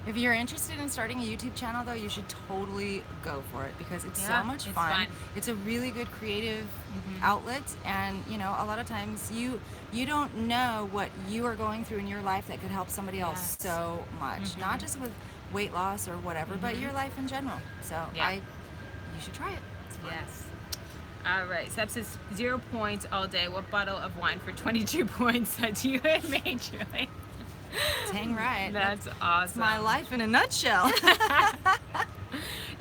If you're interested in starting a YouTube channel, though, you should totally go for it because it's so much fun. It's a really good creative outlet, and a lot of times you don't know what you are going through in your life that could help somebody else so much. Not just with weight loss or whatever, but your life in general. So you should try it. Yes. All right. Seb says 0 points all day. What bottle of wine for 22 points? That's you and me, Julie. Dang right. That's awesome. It's my life in a nutshell.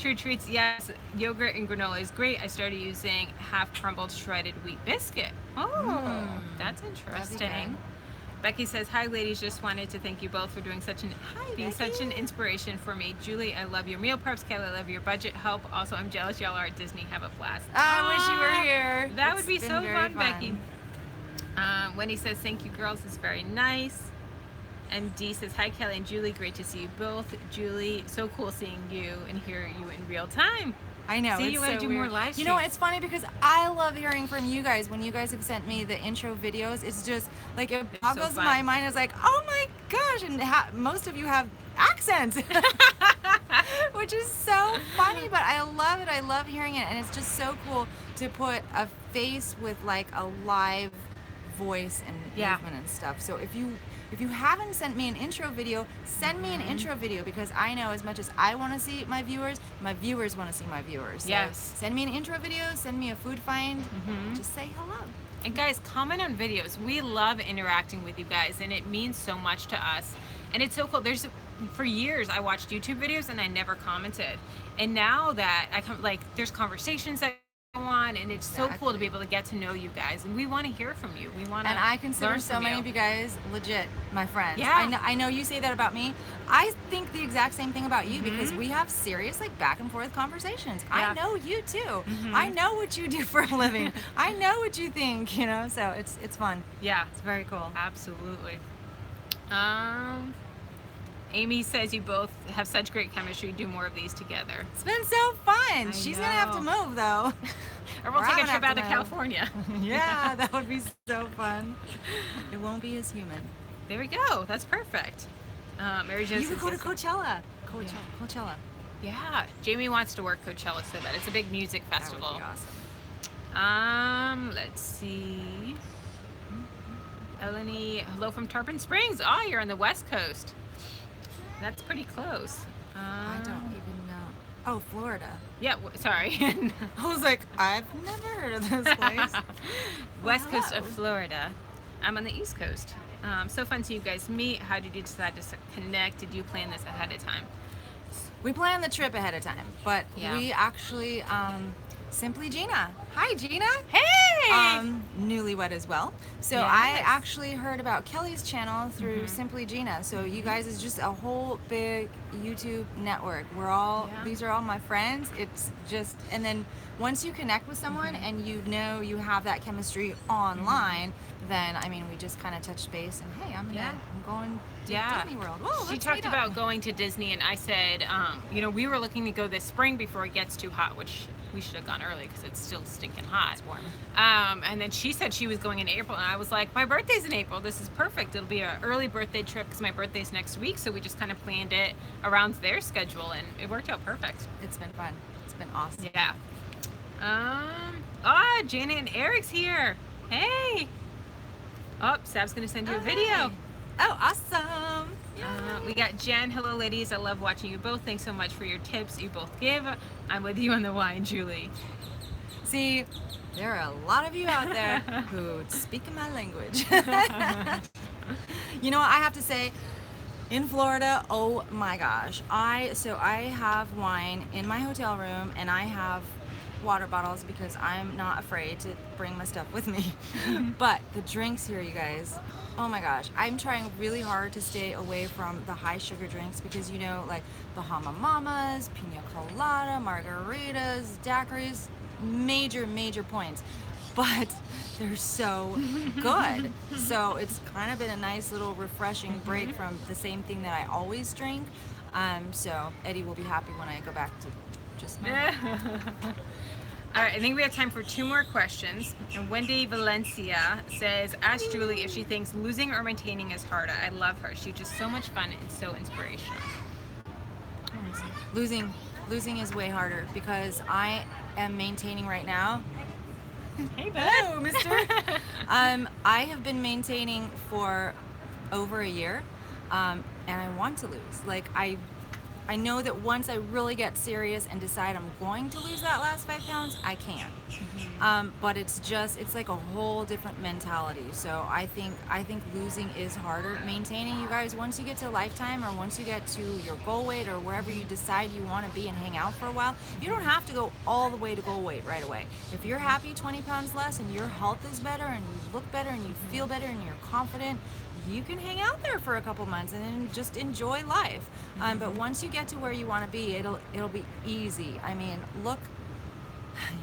True treats, yes. Yogurt and granola is great. I started using half crumbled shredded wheat biscuit. Oh, that's That'd be interesting. good. Becky says, "Hi, ladies. Just wanted to thank you both for doing being such an Becky. inspiration for me. Julie, I love your meal preps. Kelly, I love your budget help. Also, I'm jealous y'all are at Disney. Have a blast." I wish you were Aw, here. That It's would be been so very fun, Becky. Wendy says, "Thank you, girls. It's very nice." And Dee says, "Hi, Kelly and Julie. Great to see you both. Julie, so cool seeing you and hearing you in real time." I know. See, it's you want to so do weird. more live You know, streams. it's funny because I love hearing from you guys. When you guys have sent me the intro videos, it's just like it so boggles fun. my mind. It's like, oh my gosh, and most of you have accents, which is so funny. But I love it. I love hearing it, and it's just so cool to put a face with like a live voice and movement and stuff. So if you haven't sent me an intro video, send me an intro video, because I know as much as I want to see my viewers want to see my viewers. So Yes. send me an intro video, send me a food find, just say hello. And guys, comment on videos. We love interacting with you guys, and it means so much to us. And it's so cool. For years I watched YouTube videos and I never commented. And now that there's conversations that go on, and it's so cool to be able to get to know you guys. And we want to hear from you. We want to And I consider learn so from many of you guys legit my friends. Yeah. I know you say that about me. I think the exact same thing about you, because we have serious like back and forth conversations. Yeah. I know you too. I know what you do for a living. I know what you think, you know, so it's fun. Yeah, It's very cool. absolutely. Amy says you both have such great chemistry. Do more of these together. It's been so fun. I She's gonna have to know. move though. Or we'll Or take I'm a gonna trip have out to to move. California. Yeah, that would be so fun. It won't be as human. There we go. That's perfect. Mary Jo You could says go to yes. Coachella. Coachella. Yeah, Jamie wants to work Coachella so bad. It's a big music That would festival. be awesome. Let's see. Eleni, hello from Tarpon Springs. Oh, you're on the West Coast. That's pretty close. I don't even know. Oh, Florida. Yeah, sorry. I was like, I've never heard of this place. West Coast Hello. of Florida. I'm on the East Coast. So fun to you guys meet. How did you decide to connect? Did you plan this ahead of time? We planned the trip ahead of time, but Yeah. we actually, Simply Gina. Hi, Gina. Hey! Newlywed as well. So Yes. I actually heard about Kelly's channel through Simply Gina. So you guys is just a whole big YouTube network. These are all my friends. It's just, and then once you connect with someone and you know you have that chemistry online, then I mean we just kind of touched base and hey, I'm going to Disney World. Whoa, She let's talked meet up. about going to Disney, and I said, we were looking to go this spring before it gets too hot, which we should have gone early because it's still stinking hot. It's warm. And then she said she was going in April, and I was like, my birthday's in April. This is perfect. It'll be an early birthday trip because my birthday's next week, so we just kind of planned it around their schedule, and it worked out perfect. It's been fun. It's been awesome. Yeah. Janet and Eric's here. Hey. Oh, Sab's gonna send you a video. Hey. Oh, awesome. We got Jen. Hello, ladies. I love watching you both. Thanks so much for your tips you both give. I'm with you on the wine, Julie. See, there are a lot of you out there who speak my language. You know what I have to say? In Florida, oh my gosh. I have wine in my hotel room, and I have water bottles because I'm not afraid to bring my stuff with me. But the drinks here, you guys, oh my gosh. I'm trying really hard to stay away from the high sugar drinks because, you know, like Bahama Mamas, Pina Colada, margaritas, daiquiris, major points. But they're so good. So it's kind of been a nice little refreshing break from the same thing that I always drink. So Eddie will be happy when I go back to just my All right, I think we have time for 2 more questions. And Wendy Valencia says, ask Julie if she thinks losing or maintaining is harder. I love her. She's just so much fun and so inspirational. Losing is way harder because I am maintaining right now. Hey, bud. Hello, mister. I have been maintaining for over a year, and I want to lose. Like I know that once I really get serious and decide I'm going to lose that last 5 pounds, I can. But it's like a whole different mentality. So I think losing is harder. Maintaining, you guys, once you get to lifetime or once you get to your goal weight or wherever you decide you want to be and hang out for a while, you don't have to go all the way to goal weight right away. If you're happy 20 pounds less and your health is better and you look better and you feel better and you're confident, you can hang out there for a couple months and then just enjoy life. But once you get to where you want to be, it'll be easy. I mean, look,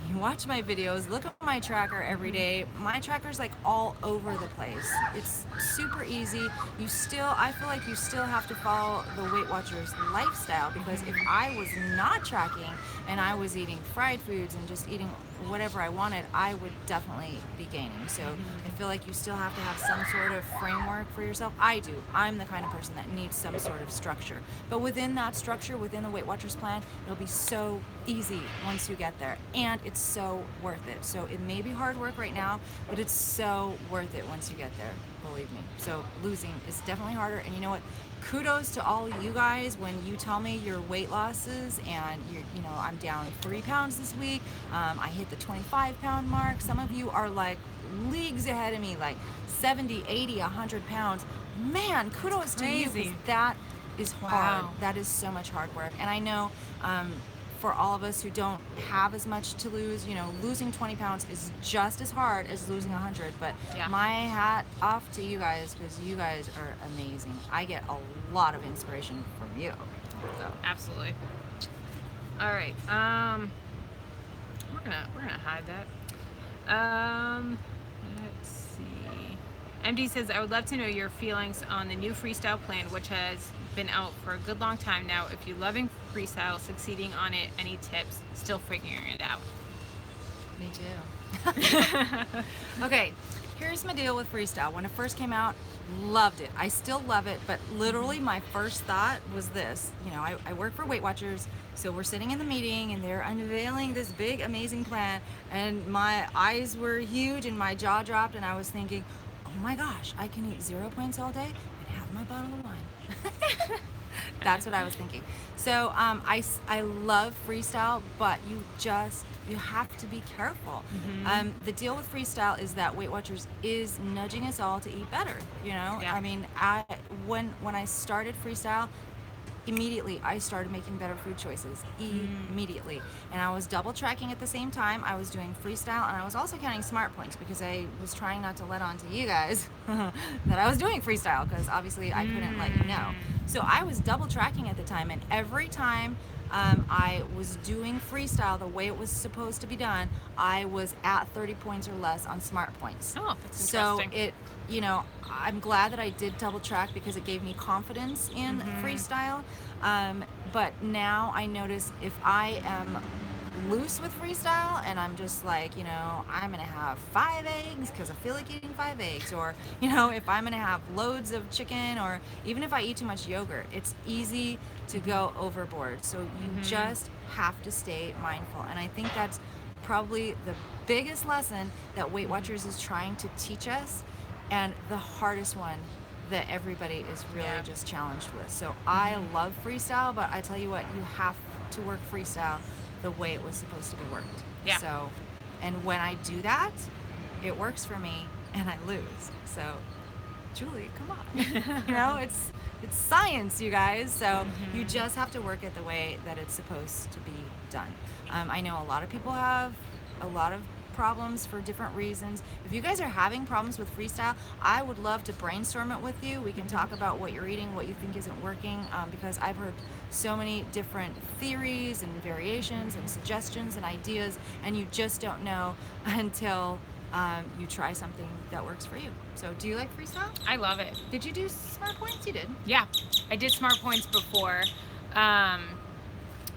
you watch my videos, look at my tracker every day. My tracker's like all over the place. It's super easy. I feel like you still have to follow the Weight Watchers lifestyle, because if I was not tracking and I was eating fried foods and just eating whatever I wanted, I would definitely be gaining. So I feel like you still have to have some sort of framework for yourself. I do. I'm the kind of person that needs some sort of structure. But within that structure, within the Weight Watchers plan, it'll be so easy once you get there. And it's so worth it. So it may be hard work right now, but it's so worth it once you get there. Believe me. So losing is definitely harder. And you know what? Kudos to all of you guys when you tell me your weight losses and I'm down 3 pounds this week. I hit the 25-pound mark. Some of you are like leagues ahead of me, like 70, 80, 100 pounds. Man, kudos to you, because that is hard. Wow. That is so much hard work. And I know for all of us who don't have as much to lose, losing 20 pounds is just as hard as losing 100. But my hat off to you guys, because you guys are amazing. I get a lot of inspiration from you. So. Absolutely. All right. We're gonna hide that. Let's see. MD says, I would love to know your feelings on the new Freestyle plan, which has been out for a good long time now. If you're loving Freestyle, succeeding on it, any tips? Still figuring it out. Me too. Okay, here's my deal with Freestyle. When it first came out, loved it. I still love it, but literally my first thought was this. I work for Weight Watchers, so we're sitting in the meeting and they're unveiling this big, amazing plan, and my eyes were huge and my jaw dropped, and I was thinking, oh my gosh, I can eat 0 points all day and have my bottle of wine. That's what I was thinking. So I love Freestyle, but you have to be careful. The deal with Freestyle is that Weight Watchers is nudging us all to eat better. I mean, when I started Freestyle, immediately I started making better food choices immediately, and I was double tracking at the same time. I was doing Freestyle and I was also counting smart points, because I was trying not to let on to you guys that I was doing Freestyle, because obviously I couldn't let you know. So I was double tracking at the time, and every time I was doing Freestyle the way it was supposed to be done, I was at 30 points or less on smart points. Oh, that's so interesting. I'm glad that I did double track, because it gave me confidence in Freestyle. But now I notice if I am loose with Freestyle and I'm just like, I'm gonna have 5 eggs because I feel like eating 5 eggs, or if I'm gonna have loads of chicken, or even if I eat too much yogurt, it's easy to go overboard. So you just have to stay mindful, and I think that's probably the biggest lesson that Weight Watchers is trying to teach us, and the hardest one that everybody is really just challenged with. So I love Freestyle, but I tell you what, you have to work Freestyle the way it was supposed to be worked. Yeah. So, and when I do that, it works for me and I lose. So, Juli, come on. It's science, you guys. So you just have to work it the way that it's supposed to be done. I know a lot of people have a lot of problems for different reasons. If you guys are having problems with Freestyle, I would love to brainstorm it with you. We can talk about what you're eating, what you think isn't working, because I've heard so many different theories and variations and suggestions and ideas, and you just don't know until you try something that works for you. So do you like Freestyle? I love it. Did you do smart points? You did. Yeah, I did smart points before.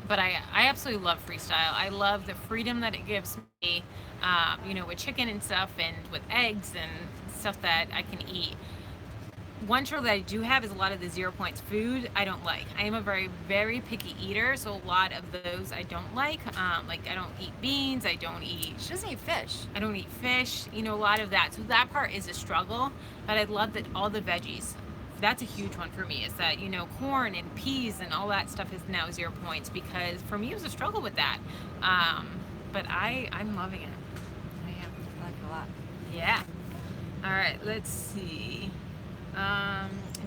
But I absolutely love Freestyle. I love the freedom that it gives me, with chicken and stuff, and with eggs and stuff that I can eat. One trouble that I do have is a lot of the 0 points food I don't like. I am a very, very picky eater, so a lot of those I don't like. Like I don't eat beans, I don't eat... She doesn't eat fish. I don't eat fish, a lot of that. So that part is a struggle, but I love that all the veggies that's a huge one for me, is that, you know, corn and peas and all that stuff is now 0 points, because for me it was a struggle with that. But I'm loving it. I am. I like it a lot. Yeah. All right, let's see.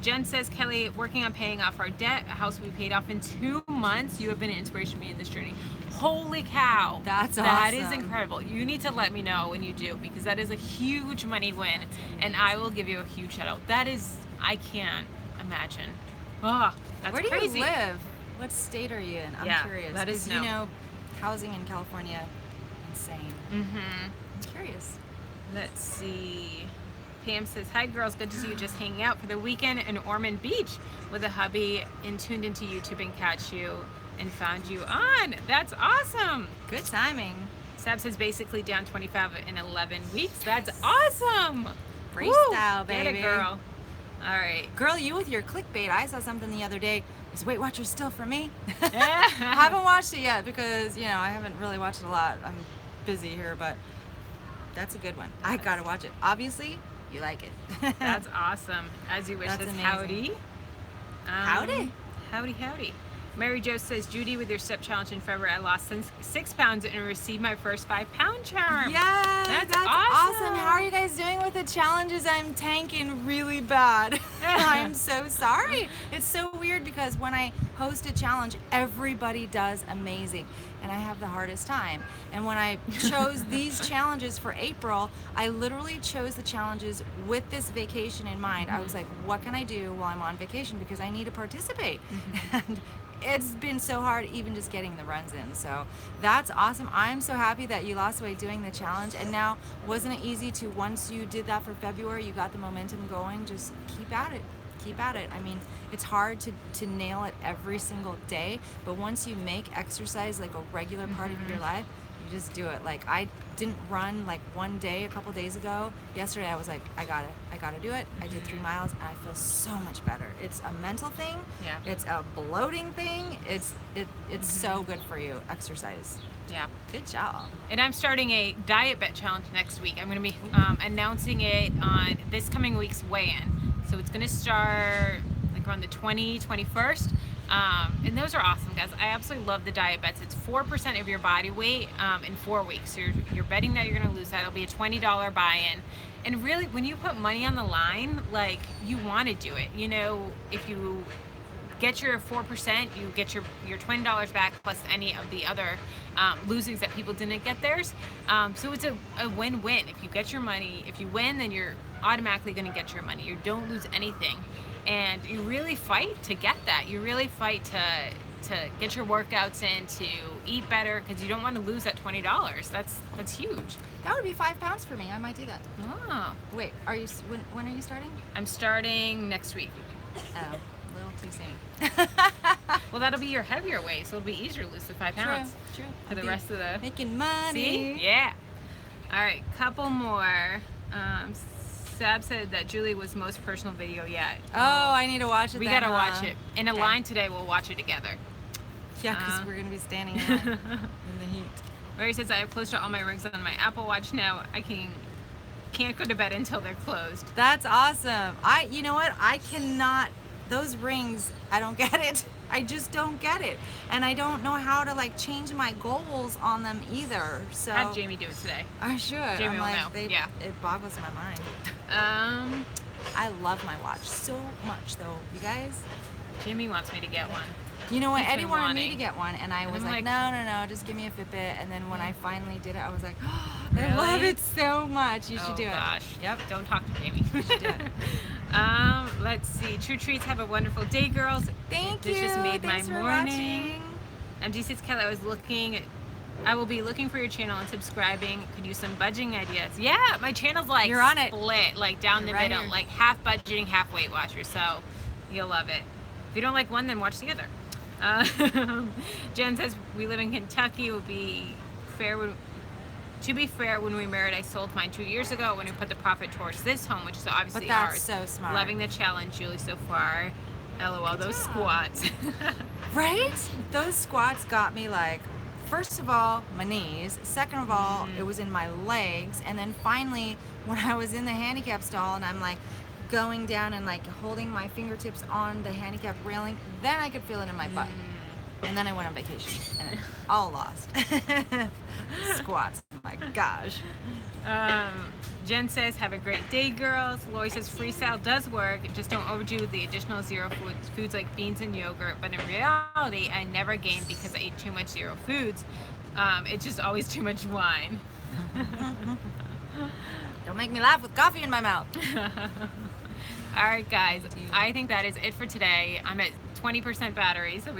Jen says, Kelly, working on paying off our debt, a house we paid off in 2 months. You have been an inspiration to me in this journey. Holy cow. That's That awesome. is incredible. You need to let me know when you do, because that is a huge money win, and I will give you a huge shout out. That is, I can't imagine. Oh, that's Where do crazy. you live? What state are you in? I'm Yeah, curious. let us 'cause, know. You know, housing in California, insane. Mm-hmm. I'm curious. Let's see. Pam says, hi girls, good to see you, just hanging out for the weekend in Ormond Beach with a hubby, and tuned into YouTube and catch you and found you on. That's awesome. Good timing. Sab says, basically down 25 in 11 weeks. That's awesome. Freestyle, Woo, get baby. it, girl. All right. Girl, you with your clickbait. I saw something the other day. Is Weight Watchers still for me? I Yeah. haven't watched it yet because, you know, I haven't really watched it a lot. I'm busy here, but that's a good one. I gotta watch it. Obviously, you like it. That's awesome. As you wish. That's Says, amazing. howdy. Howdy. Howdy, howdy. Mary Jo says, Judy, with your step challenge in February, I lost 6 pounds and received my first 5-pound charm. Yeah, That's awesome. awesome. How are you guys doing with the challenges? I'm tanking really bad. I'm so sorry. It's so weird because when I host a challenge, everybody does amazing, and I have the hardest time. And when I chose these challenges for April, I literally chose the challenges with this vacation in mind. I was like, what can I do while I'm on vacation, because I need to participate. And it's been so hard even just getting the runs in. So that's awesome. I'm so happy that you lost weight doing the challenge. And now, wasn't it easy to, once you did that for February, you got the momentum going, just keep at it. Keep at it. I mean, it's hard to nail it every single day, but once you make exercise like a regular part of your life, you just do it. Like, I didn't run like one day a couple days ago. Yesterday I was like, I gotta do it. I did 3 miles and I feel so much better. It's a mental thing. Yeah. It's a bloating thing. It's so good for you. Exercise. Yeah. Good job. And I'm starting a diet bet challenge next week. I'm going to be announcing it on this coming week's weigh-in. So it's going to start like around the 21st. And those are awesome, guys. I absolutely love the diet bets. It's 4% of your body weight in 4 weeks. So you're betting that you're going to lose that. It'll be a $20 buy-in. And really, when you put money on the line, like, you want to do it. You know, if you get your 4%, you get your $20 back plus any of the other losings that people didn't get theirs. So it's a win-win. If you get your money, if you win, then you're automatically going to get your money. You don't lose anything. And you really fight to get that. You really fight to get your workouts in, to eat better, because you don't want to lose that $20. That's huge. That would be 5 pounds for me. I might do that. Oh, Wait, are you? When are you starting? I'm starting next week. Oh, a little too soon. Well, that'll be your heavier weight, so it'll be easier to lose the 5 pounds True. for the rest of the. Making money. See? Yeah. All right, couple more. Sab said that Julie was most personal video yet. Oh, I need to watch it. We then, gotta huh? watch it. In a Okay. line today, we'll watch it together. Yeah, because we're gonna be standing in the heat. Mary says, I have closed all my rings on my Apple Watch now. I can't go to bed until they're closed. That's awesome. You know what? I cannot. Those rings, I don't get it. I just don't get it, and I don't know how to like change my goals on them either. So Have Jamie do it today. I should. Jamie I'm will like, know. Yeah. It boggles my mind. Um, I love my watch so much, though. You guys. Jamie wants me to get one. You know what? He's Eddie been wanted me wanting. to get one, and I was I'm like, like- no, just give me a Fitbit. And then when I finally did it, I was like, oh, I Really? love it so much. You should Oh, do it. gosh. Yep. Don't talk to Jamie. You should do it. Let's see. True Treats, have a wonderful day, girls. Thank This you. just made Thanks my for morning. watching. MG6 Kelly, I will be looking for your channel and subscribing. Could use some budgeting ideas. Yeah, my channel's like You're on it. split, like down the You're right middle, here. like half budgeting, half Weight Watchers. So you'll love it. If you don't like one, then watch the other. Jen says, we live in Kentucky. It would be fair to be fair, when we married, I sold mine 2 years ago when we put the profit towards this home, which is obviously But that's ours. so smart. Loving the challenge, Julie, so far. LOL, Good those job. squats. Right? Those squats got me like, first of all, my knees. Second of all, it was in my legs. And then finally, when I was in the handicap stall and I'm like going down and like holding my fingertips on the handicap railing, then I could feel it in my butt. And then I went on vacation and it all lost. Squats, my gosh. Jen says, have a great day, girls. Lori says, freestyle does work. Just don't overdo the additional zero foods like beans and yogurt. But in reality, I never gained because I ate too much zero foods. It's just always too much wine. Don't make me laugh with coffee in my mouth. All right, guys. I think that is it for today. I'm at 20% battery, so we